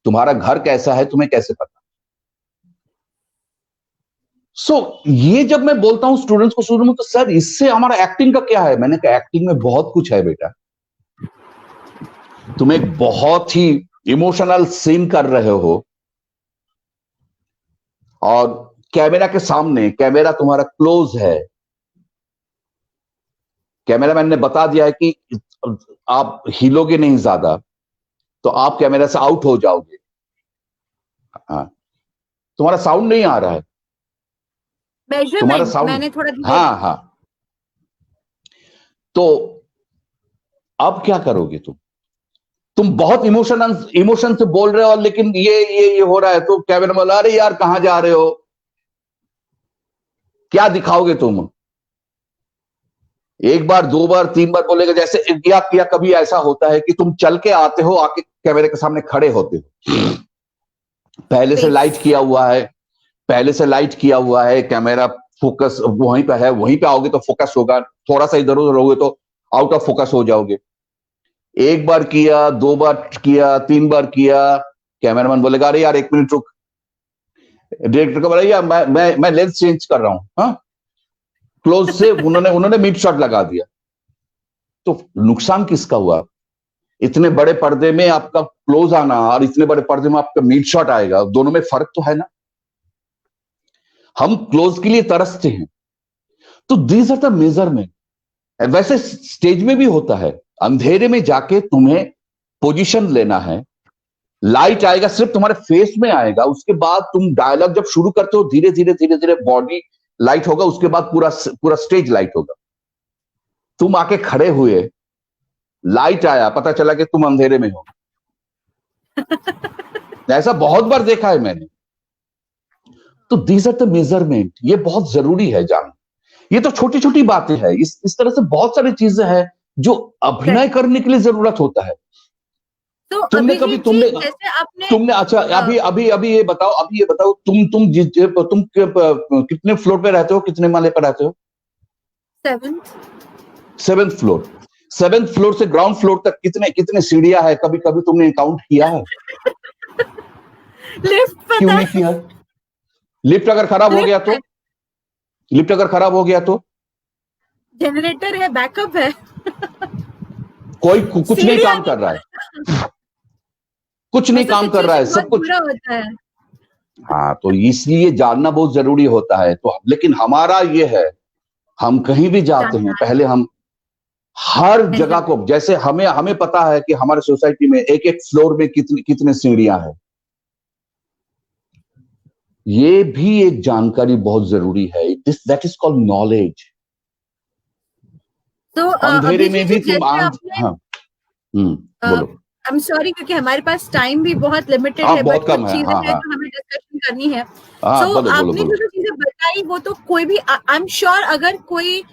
तुम्हारा घर कैसा है तुम्हें कैसे पता? ये जब मैं बोलता हूं स्टूडेंट्स को शुरू में, तो सर इससे हमारा एक्टिंग का क्या है? मैंने कहा एक्टिंग में बहुत कुछ है बेटा। तुम एक बहुत ही इमोशनल सीन कर रहे हो और कैमरा के सामने, कैमरा तुम्हारा क्लोज है, कैमरामैन ने बता दिया है कि आप हिलोगे नहीं ज्यादा, तो आप कैमरा से आउट हो जाओगे। हाँ, तुम्हारा साउंड नहीं आ रहा है, तुम्हारा मेजरमेंट साउंड। मैंने थोड़ा धीरे। हाँ हाँ, तो अब क्या करोगे तुम बहुत इमोशन से बोल रहे हो, लेकिन ये हो रहा है, तो कैमरा बोला अरे यार कहां जा रहे हो, क्या दिखाओगे तुम? एक बार, दो बार, तीन बार बोलेगा। जैसे या कभी ऐसा होता है कि तुम चल के आते हो, आके कैमरे के सामने खड़े होते हो, पहले से लाइट किया हुआ है, पहले से लाइट किया हुआ है, कैमरा फोकस वहीं पे है, वहीं पे आओगे तो फोकस होगा, थोड़ा सा इधर उधर होगे तो आउट ऑफ फोकस हो जाओगे। एक बार किया, दो बार किया, तीन बार किया, कैमरामैन बोलेगा अरे यार एक मिनट रुक, डायरेक्टर को बोला यार मैं लेंस चेंज कर रहा हूं। हाँ, क्लोज से उन्होंने मिड शॉट लगा दिया, तो नुकसान किसका हुआ? इतने बड़े पर्दे में आपका क्लोज आना और इतने बड़े पर्दे में आपका मिड शॉट आएगा, दोनों में फर्क तो है ना। हम क्लोज के लिए तरसते हैं, तो दीज आर द मेजरमेंट। वैसे स्टेज में भी होता है, अंधेरे में जाके तुम्हें पोजीशन लेना है, लाइट आएगा सिर्फ तुम्हारे फेस में आएगा, उसके बाद तुम डायलॉग जब शुरू करते हो धीरे धीरे धीरे धीरे बॉडी लाइट होगा, उसके बाद पूरा पूरा स्टेज लाइट होगा। तुम आके खड़े हुए, लाइट आया, पता चला कि तुम अंधेरे में हो। ऐसा बहुत बार देखा है मैंने। तो दीज आर द मेजरमेंट, ये बहुत जरूरी है जानना। ये तो छोटी छोटी बातें हैं, इस तरह से बहुत सारी चीजें हैं जो अभिनय करने के लिए जरूरत होता है। तो तुमने कभी अभिजीत जी, जैसे आपने तुमने अच्छा अभी ये बताओ तुम कितने फ्लोर पे रहते हो, कितने माले पर रहते हो? 7th floor. 7th फ्लोर से ग्राउंड फ्लोर तक कितने कितने सीढ़ियां है? कभी कभी तुमने काउंट किया है? लिफ्ट क्यों पता नहीं किया? लिफ्ट अगर खराब हो गया तो? लिफ्ट अगर खराब हो गया तो? जनरेटर है, बैकअप है। कोई कुछ नहीं काम कर रहा है, कुछ नहीं काम कर रहा है, सब कुछ बुरा होता है। हाँ, तो इसलिए जानना बहुत जरूरी होता है। तो लेकिन हमारा ये है, हम कहीं भी जाते हैं, पहले हम हर जगह को, जैसे हमें पता है कि हमारे सोसाइटी में एक एक फ्लोर में कितने कितने सीढ़ियां हैं, ये भी एक जानकारी बहुत जरूरी है। That is called knowledge. तो अंधेरे में भी तुम हाँ, बोलो। आई एम सॉरी, क्योंकि हमारे पास टाइम भी बहुत लिमिटेड है, बहुत बट कम कुछ है। चीजें हाँ, हैं हाँ, जो हमें डिस्कशन करनी है। हाँ, सो बोलो आपने बोलो। जो चीजें बताई वो तो कोई भी, आई एम श्योर अगर कोई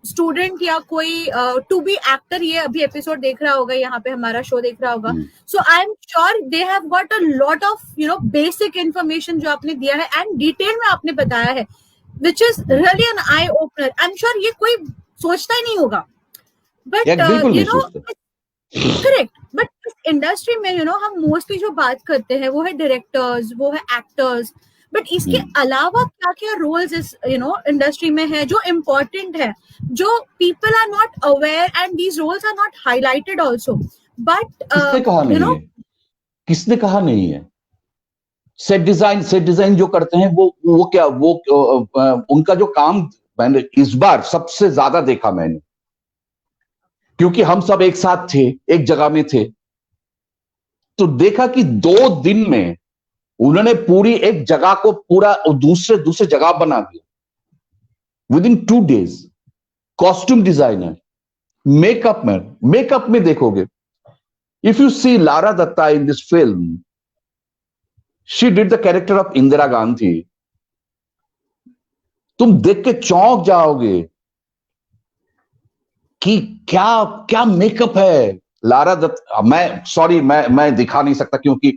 स्टूडेंट या कोई टू बी एक्टर ये अभी एपिसोड देख रहा होगा, यहाँ पे हमारा शो देख रहा होगा, so I am sure they have got a lot of basic information जो आपने दिया है एंड डिटेल में आपने बताया है, which is really an eye opener. I am sure ये कोई सोचता ही नहीं होगा, बट बिल्कुल नहीं सोचता। करेक्ट। बट इस इंडस्ट्री में हम मोस्टली जो बात करते हैं वो है डायरेक्टर्स, वो है एक्टर्स, बट इसके अलावा क्या क्या रोल्स इस इंडस्ट्री में है जो इम्पोर्टेंट है, जो people are not aware and these roles are not highlighted also. But किसने कहा नहीं है? किसने कहा नहीं है? सेट डिजाइन जो करते हैं वो क्या वो उनका जो काम मैंने इस बार सबसे ज्यादा देखा मैंने, क्योंकि हम सब एक साथ थे, एक जगह में थे, तो देखा कि 2 दिन में उन्होंने पूरी एक जगह को पूरा दूसरे जगह बना दिया within 2 days। Costume designer, makeup में देखोगे, if you see Lara Dutta in this film, she did the character of Indira Gandhi. तुम देख के चौंक जाओगे कि क्या क्या मेकअप है लारा दत्ता। मैं दिखा नहीं सकता क्योंकि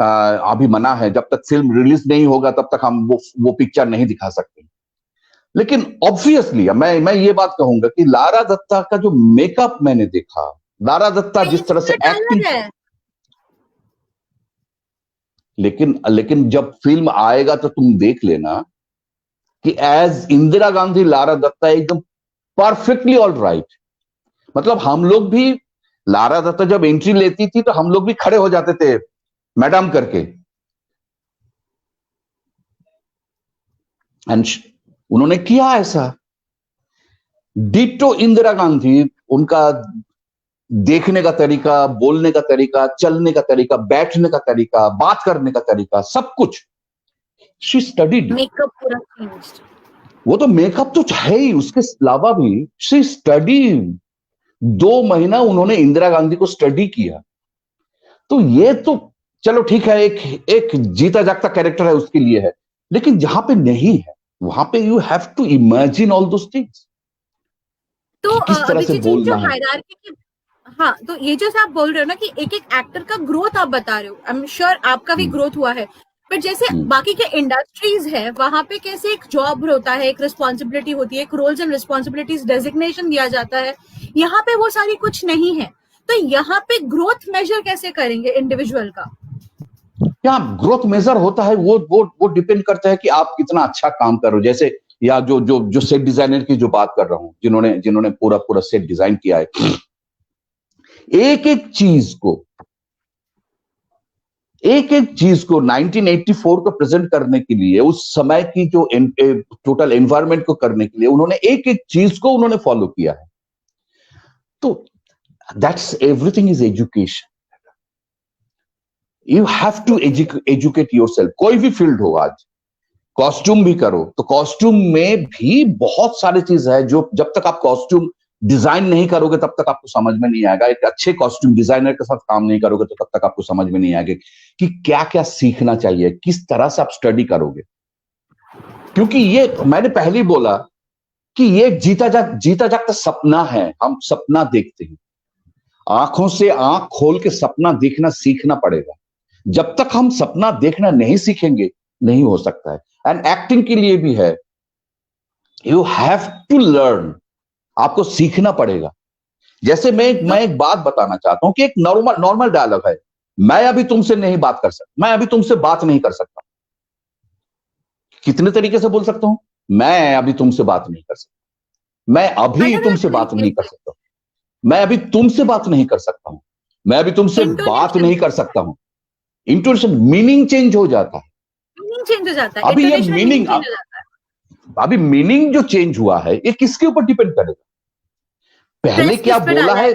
अभी मना है, जब तक फिल्म रिलीज नहीं होगा तब तक हम वो पिक्चर नहीं दिखा सकते। लेकिन ऑब्वियसली मैं ये बात कहूंगा कि लारा दत्ता का जो मेकअप मैंने देखा, लारा दत्ता जिस तरह से एक्टिंग, लेकिन जब फिल्म आएगा तो तुम देख लेना कि एज इंदिरा गांधी लारा दत्ता एकदम परफेक्टली ऑल राइट। मतलब हम लोग भी, लारा दत्ता जब एंट्री लेती थी तो हम लोग भी खड़े हो जाते थे मैडम करके, एंड उन्होंने किया ऐसा। डिटो इंदिरा गांधी, उनका देखने का तरीका, बोलने का तरीका, चलने का तरीका, बैठने का तरीका, बात करने का तरीका, सब कुछ शी स्टडीड। मेकअप पूरा चेंज्ड। वो तो मेकअप तो है ही, उसके अलावा भी शी स्टडी। 2 महीना उन्होंने इंदिरा गांधी को स्टडी किया। तो ये तो चलो ठीक है, एक एक जीता जागता कैरेक्टर है, उसके लिए है। लेकिन जहां पे नहीं है वहां पे you have to imagine all those things, तो किस तरह से अभिजीत जी, बोलना जो है। हायरार्की की, हाँ, तो ये जो आप बोल रहे हो ना कि एक एक एक्टर का ग्रोथ आप बता रहे हो, आई एम श्योर आपका भी ग्रोथ हुआ है, पर जैसे बाकी के इंडस्ट्रीज है वहां पे कैसे एक जॉब होता है, एक रिस्पॉन्सिबिलिटी होती है, एक रोल्स एंड रिस्पॉन्सिबिलिटीज डेजिग्नेशन दिया जाता है, यहाँ पे वो सारी कुछ नहीं है। तो यहाँ पे ग्रोथ मेजर कैसे करेंगे इंडिविजुअल का? क्या ग्रोथ मेजर होता है, वो डिपेंड करता है कि आप कितना अच्छा काम कर रहे हो। जैसे या जो जो जो सेट डिजाइनर की जो बात कर रहा हूं, जिन्होंने जिन्होंने पूरा पूरा सेट डिजाइन किया है, एक एक चीज को 1984 को प्रेजेंट करने के लिए, उस समय की जो टोटल एनवायरनमेंट को करने के लिए उन्होंने एक एक चीज को उन्होंने फॉलो किया है। तो that's everything is education. You have to educate yourself. कोई भी फील्ड हो, आज कॉस्ट्यूम भी करो तो कॉस्ट्यूम में भी बहुत सारी चीज है जो जब तक आप कॉस्ट्यूम डिजाइन नहीं करोगे तब तक आपको समझ में नहीं आएगा। एक अच्छे कॉस्ट्यूम डिजाइनर के साथ काम नहीं करोगे तो तब तक आपको समझ में नहीं आएगा कि क्या क्या सीखना चाहिए, किस तरह से आप स्टडी करोगे। क्योंकि ये मैंने पहले ही बोला कि ये जीता जागता सपना है। हम सपना देखते हैं, आंखों से आंख खोल के सपना देखना सीखना पड़ेगा। जब तक हम सपना देखना नहीं सीखेंगे नहीं हो सकता है। एंड एक्टिंग के लिए भी है, यू हैव टू लर्न। आपको सीखना पड़ेगा। जैसे मैं एक बात बताना चाहता हूं कि एक नॉर्मल डायलॉग है, मैं अभी तुमसे नहीं बात कर सकता, मैं अभी तुमसे बात नहीं कर सकता। कितने तरीके से बोल सकता हूं? मैं अभी तुमसे बात नहीं कर सकता, मैं अभी तुमसे बात नहीं कर सकता, मैं अभी तुमसे बात नहीं कर सकता हूं, मैं अभी तुमसे बात नहीं कर सकता हूं। इंटोनेशन, मीनिंग चेंज हो जाता है। मीनिंग चेंज हो जाता है, अभी ये मीनिंग, अभी मीनिंग जो चेंज हुआ है ये किसके ऊपर डिपेंड करेगा? पहले क्या बोला है?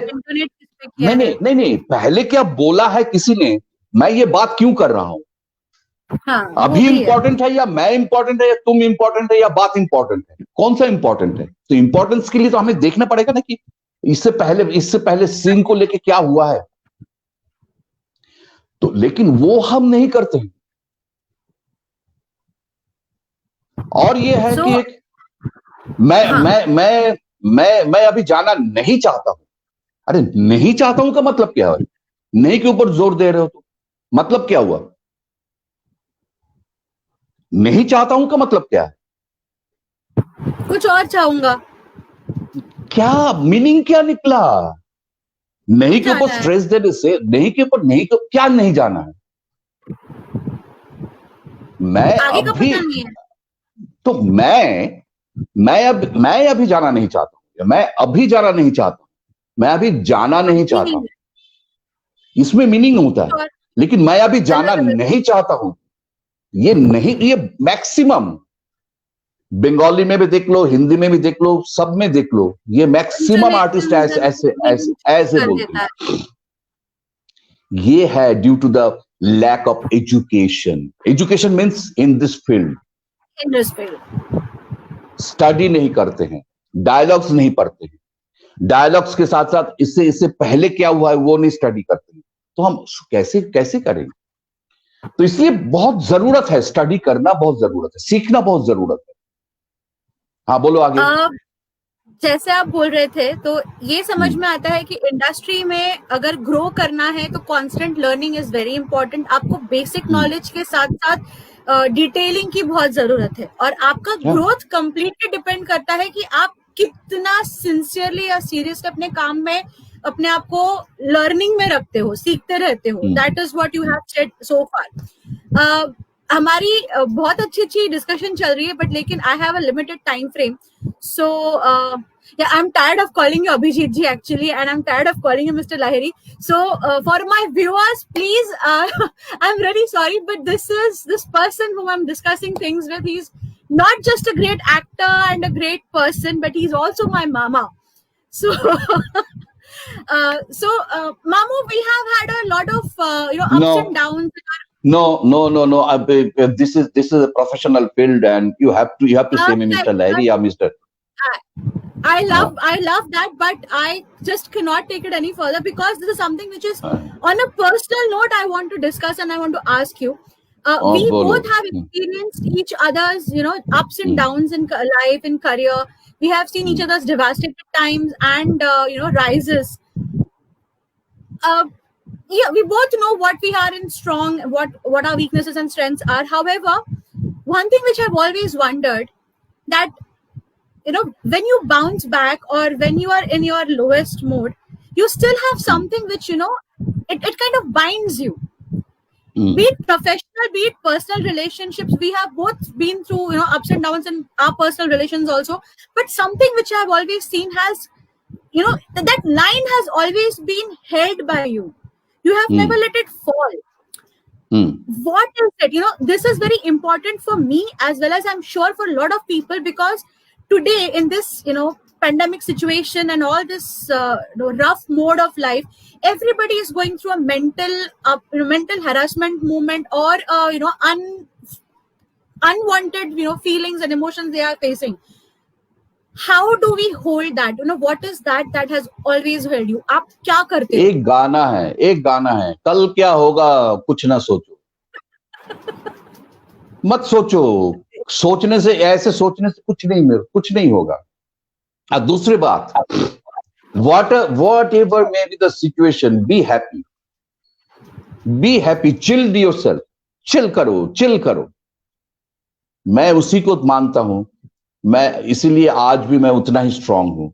नहीं, पहले क्या बोला है किसी ने, मैं ये बात क्यों कर रहा हूं? हाँ, अभी इंपॉर्टेंट है या मैं इंपॉर्टेंट है या तुम इंपॉर्टेंट है या बात इंपॉर्टेंट है? कौन सा इंपॉर्टेंट है? तो इंपॉर्टेंस के लिए तो हमें देखना पड़ेगा ना कि इससे पहले सीन को लेके क्या हुआ है। तो लेकिन वो हम नहीं करते हैं। और ये है कि एक मैं अभी जाना नहीं चाहता हूं। अरे नहीं चाहता हूं का मतलब क्या है? नहीं के ऊपर जोर दे रहे हो तो मतलब क्या हुआ? नहीं चाहता हूं का मतलब क्या है? कुछ और चाहूंगा। क्या मीनिंग क्या निकला? नहीं के ऊपर स्ट्रेस देने से, नहीं के ऊपर नहीं को क्या नहीं जाना है? मैं अभी तो मैं अभी जाना नहीं चाहता हूं, मैं अभी जाना नहीं चाहता हूं, मैं अभी जाना नहीं चाहता हूं। इसमें मीनिंग होता है, लेकिन मैं अभी जाना नहीं चाहता हूं। ये नहीं, ये मैक्सिमम बंगाली में भी देख लो, हिंदी में भी देख लो, सब में देख लो, ये मैक्सिमम आर्टिस्ट ऐसे बोलते हैं। ये है due to the lack of education. Education means in this field study नहीं करते हैं, डायलॉग्स नहीं पढ़ते हैं, डायलॉग्स के साथ साथ इससे पहले क्या हुआ है वो नहीं स्टडी करते हैं। तो हम कैसे करेंगे? तो इसलिए बहुत जरूरत है, स्टडी करना बहुत जरूरत है, सीखना बहुत जरूरत है। हाँ बोलो आगे। जैसे आप बोल रहे थे तो ये समझ में आता है कि इंडस्ट्री में अगर ग्रो करना है तो constant learning is very important. आपको बेसिक नॉलेज के साथ साथ डिटेलिंग की बहुत जरूरत है, और आपका ग्रोथ कंप्लीटली डिपेंड करता है कि आप कितना सिंसियरली या सीरियसली अपने काम में अपने आप को लर्निंग में रखते हो, सीखते रहते हो। That is what you have said so far. हमारी बहुत अच्छी डिस्कशन चल रही है, बट लेकिन I have a limited time frame, so yeah, I'm tired of calling you Abhijit ji actually, and I'm tired of calling you Mr. Lahiri. So for my viewers, please, I'm really sorry, but this person whom I'm discussing things with, he's not just a great actor and a great person, but he's also my mama. So Mamu, we have had a lot of ups No. and downs. No. This is a professional field, and you have to say me Mr. Lahiri or Mr. I love that, but I just cannot take it any further because this is something which is on a personal note I want to discuss and I want to ask you. We bolo. both have experienced each other's, ups and downs in life, in career. We have seen each other's devastated times and, rises. Yeah, we both know what we are in strong, what our weaknesses and strengths are. However, one thing which I've always wondered, that when you bounce back or when you are in your lowest mode, you still have something which it kind of binds you. Be it professional, be it personal relationships. We have both been through ups and downs in our personal relations also, but something which I've always seen has that line has always been held by you. You have never let it fall. What is it? This is very important for me as well as I'm sure for a lot of people, because today in this pandemic situation and all this rough mode of life, everybody is going through a mental harassment movement or unwanted feelings and emotions they are facing. How do we hold that? What is that has always held you? आप क्या करते हो? एक गाना है, कल क्या होगा कुछ ना सोचो, मत सोचो, सोचने से कुछ नहीं होगा. और दूसरी बात, whatever may be the situation, be happy, chill yourself, chill करो. मैं उसी को मानता हूं, मैं इसीलिए आज भी मैं उतना ही स्ट्रांग हूं.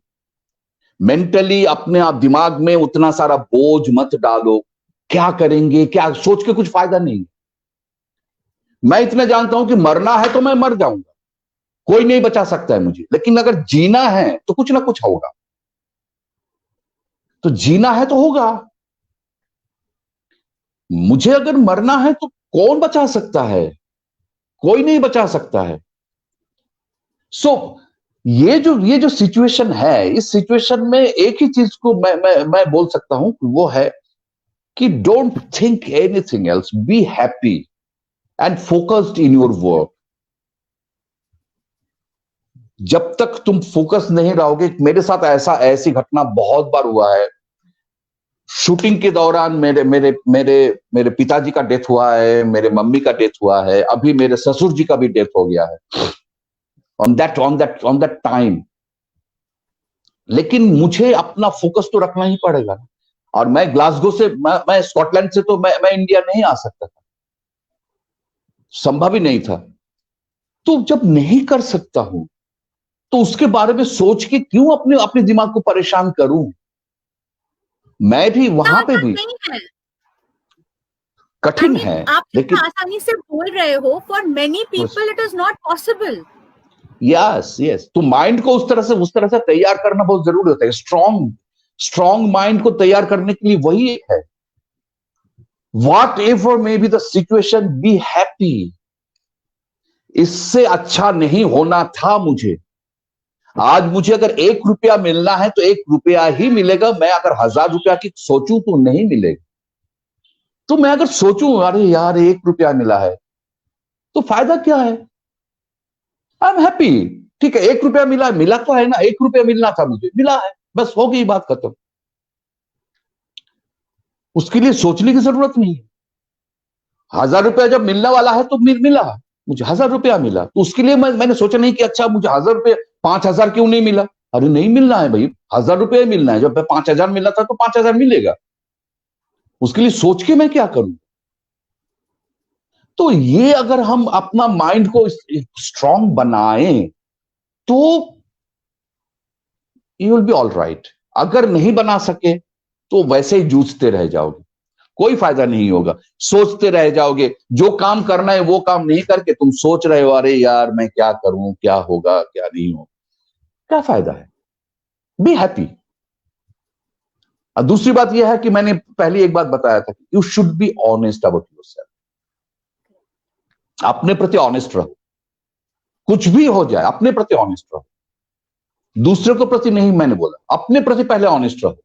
मेंटली अपने आप दिमाग में उतना सारा बोझ मत डालो, क्या करेंगे, क्या सोच के कुछ फायदा नहीं. मैं इतना जानता हूं कि मरना है तो मैं मर जाऊंगा, कोई नहीं बचा सकता है मुझे, लेकिन अगर जीना है तो कुछ ना कुछ होगा. तो जीना है तो होगा. मुझे अगर मरना है तो कौन बचा सकता है? कोई नहीं बचा सकता है. ये जो सिचुएशन है, इस सिचुएशन में एक ही चीज को मैं बोल सकता हूं, वो है कि don't think anything else, be happy and focused in your work. जब तक तुम फोकस नहीं रहोगे, मेरे साथ ऐसी घटना बहुत बार हुआ है. शूटिंग के दौरान मेरे पिताजी का डेथ हुआ है, मेरे मम्मी का डेथ हुआ है, अभी मेरे ससुर जी का भी डेथ हो गया है on that time. लेकिन मुझे अपना फोकस तो रखना ही पड़ेगा. और मैं ग्लासगो से, मैं स्कॉटलैंड से, तो मैं इंडिया नहीं आ सकता था, संभव ही नहीं था. तो जब नहीं कर सकता हूं तो उसके बारे में सोच के क्यों अपने दिमाग को परेशान करूं. मैं भी वहां पे भी कठिन है, लेकिन आसानी से बोल रहे हो, for many people it is not possible. Yes. तो माइंड को उस तरह से तैयार करना बहुत जरूरी होता है. स्ट्रॉन्ग माइंड को तैयार करने के लिए वही है, whatever may be the situation, be happy. इससे अच्छा नहीं होना था मुझे. आज मुझे अगर 1 रुपया मिलना है तो 1 रुपया ही मिलेगा. मैं अगर 1000 रुपया की सोचूं तो नहीं मिलेगा. तो मैं अगर सोचूं अरे यार 1 रुपया मिला है तो फायदा क्या है? I am happy. ठीक है, 1 रुपया मिला तो है ना, 1 रुपया मिलना था मुझे, मिला है, बस हो गई बात खत्म. उसके लिए सोचने की जरूरत नहीं है. 1000 रुपया जब मिलने वाला है तो मिला, मुझे 1000 रुपया मिला, तो उसके लिए मैंने सोचा नहीं कि अच्छा मुझे 1000 रुपया, 5000 क्यों नहीं मिला. अरे नहीं मिलना है भाई, 1000 रुपया मिलना है. जब 5000 मिला था तो 5000 मिलेगा. उसके लिए सोच के मैं क्या करूं. तो ये अगर हम अपना माइंड को स्ट्रांग बनाएं तो you will be all right. अगर नहीं बना सके तो वैसे ही जूझते रह जाओगे, कोई फायदा नहीं होगा. सोचते रह जाओगे, जो काम करना है वो काम नहीं करके तुम सोच रहे हो अरे यार मैं क्या करूं, क्या होगा, क्या नहीं होगा, क्या फायदा है. Be happy. और दूसरी बात यह है कि मैंने पहले एक बात बताया था, you should be honest about yourself. अपने प्रति ऑनेस्ट रहो, कुछ भी हो जाए अपने प्रति ऑनेस्ट रहो. दूसरे को प्रति नहीं, मैंने बोला अपने प्रति पहले ऑनेस्ट रहो.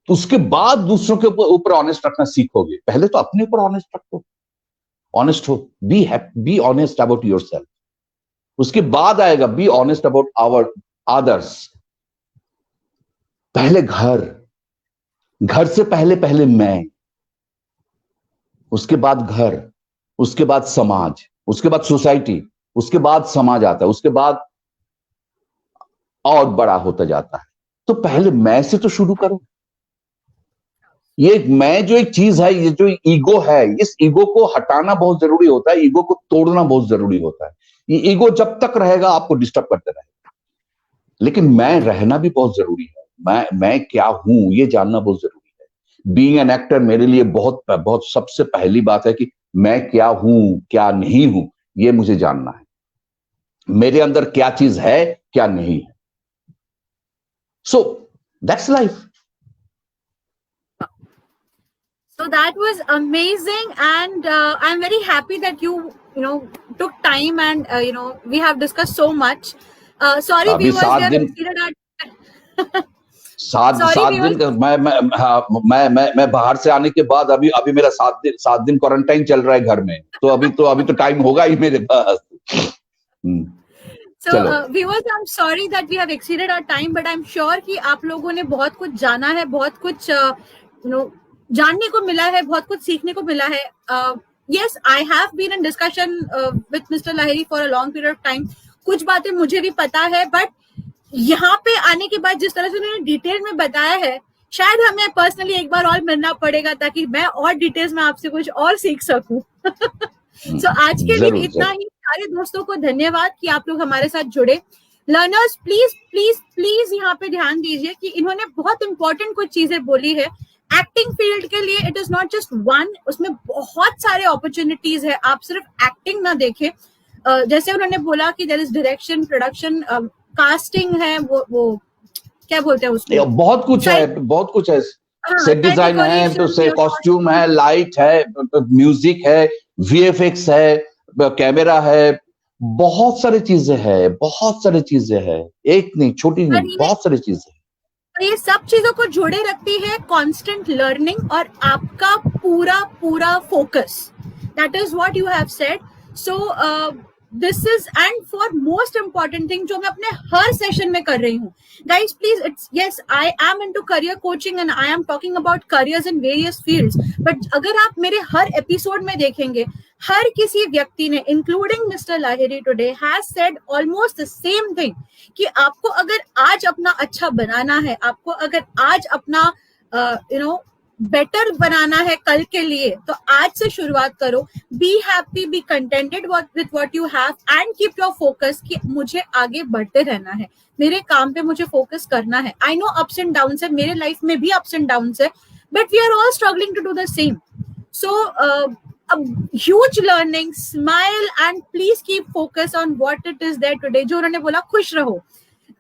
तो उसके बाद दूसरों के ऊपर ऑनेस्ट रखना सीखोगे। पहले तो अपने ऊपर ऑनेस्ट रखो, ऑनेस्ट हो, बी ऑनेस्ट अबाउट योरसेल्फ। उसके बाद आएगा be honest about our others. पहले घर से पहले मैं, उसके बाद घर, उसके बाद समाज, उसके बाद सोसाइटी, उसके बाद समाज आता है, उसके बाद और बड़ा होता जाता है। तो पहले मैं से तो शुरू करो। ये मैं जो एक चीज है, ये जो ईगो है, इस ईगो को हटाना बहुत जरूरी होता है, ईगो को तोड़ना बहुत जरूरी होता है। ये ईगो जब तक रहेगा आपको डिस्टर्ब करते रहेगा, लेकिन मैं रहना भी बहुत जरूरी है। मैं क्या हूं ये जानना बहुत जरूरी है। बीइंग एन एक्टर मेरे लिए बहुत बहुत सबसे पहली बात है कि मैं क्या हूं क्या नहीं हूं, ये मुझे जानना है। मेरे अंदर क्या चीज है क्या नहीं है। So that's life. So that was amazing, and I'm very happy that you took time, and we have discussed so much. Sorry, अभी viewers, we 7 have दिन exceeded our. सात Sorry, सात viewers. दिन मैं बाहर से आने के बाद अभी मेरा 7 दिन क्वारंटाइन चल रहा है घर में, तो अभी तो टाइम होगा ही मेरे पास। So viewers, I'm sorry that we have exceeded our time, but I'm sure कि आप लोगों ने बहुत कुछ जाना है, बहुत कुछ जानने को मिला है, बहुत कुछ सीखने को मिला है. Yes, I have been in discussion with Mr. Lahiri for a long period of time. कुछ बातें मुझे भी पता है, but यहाँ पे आने के बाद जिस तरह से उन्होंने डिटेल में बताया है, शायद हमें पर्सनली एक बार और मिलना पड़ेगा ताकि मैं और डिटेल्स में आपसे कुछ और सीख सकूं. So, आज के लिए इतना ही. सारे दोस्तों को धन्यवाद कि आप लोग हमारे साथ जुड़े. लर्नर्स, प्लीज प्लीज प्लीज यहाँ पे ध्यान दीजिए कि इन्होंने बहुत इंपॉर्टेंट कुछ चीजें बोली है. एक्टिंग फील्ड के लिए it is not just one, उसमें बहुत सारे अपॉर्चुनिटीज है. आप सिर्फ एक्टिंग ना देखें. जैसे उन्होंने बोला कि there is direction, production, casting है, वो क्या बोलते हैं उसको, बहुत कुछ है. सेट डिजाइन है, तो से कॉस्ट्यूम है, लाइट है, म्यूजिक है, वीएफएक्स है, कैमरा है, बहुत सारी चीजें हैं. एक नहीं, छोटी नहीं, बहुत सारी चीजें. ये सब चीजों को जोड़े रखती है कांस्टेंट लर्निंग और आपका पूरा focus. That is what you have said. So this is, and for most important thing जो मैं अपने हर सेशन में कर रही हूँ, guys please, it's yes, I am into career coaching and I am talking about careers in various fields. But अगर आप मेरे हर एपिसोड में देखेंगे, हर किसी व्यक्ति ने, including mister Lahiri today, has said almost the same thing कि आपको अगर आज अपना अच्छा बनाना है, आपको अगर आज अपना बेटर बनाना है कल के लिए, तो आज से शुरुआत करो. Be happy, be contented with what you have and keep your focus कि मुझे आगे बढ़ते रहना है, मेरे काम पे मुझे फोकस करना है. I know ups and downs है, मेरे लाइफ में भी अप्स एंड डाउन्स है, but we are all struggling to do the same. So a huge learning, smile and please keep focus on what it is there today. जो उन्होंने बोला खुश रहो.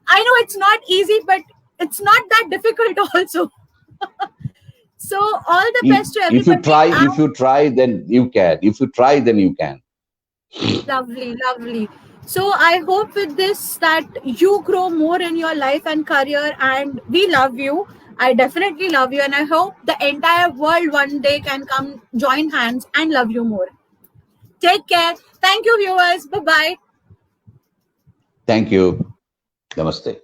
I know it's not easy, but it's not that difficult also. So all the best to everybody. If you try, then you can. If you try, then you can. Lovely. So I hope with this that you grow more in your life and career, and we love you. I definitely love you, and I hope the entire world one day can come join hands and love you more. Take care. Thank you, viewers. Bye-bye. Thank you. Namaste.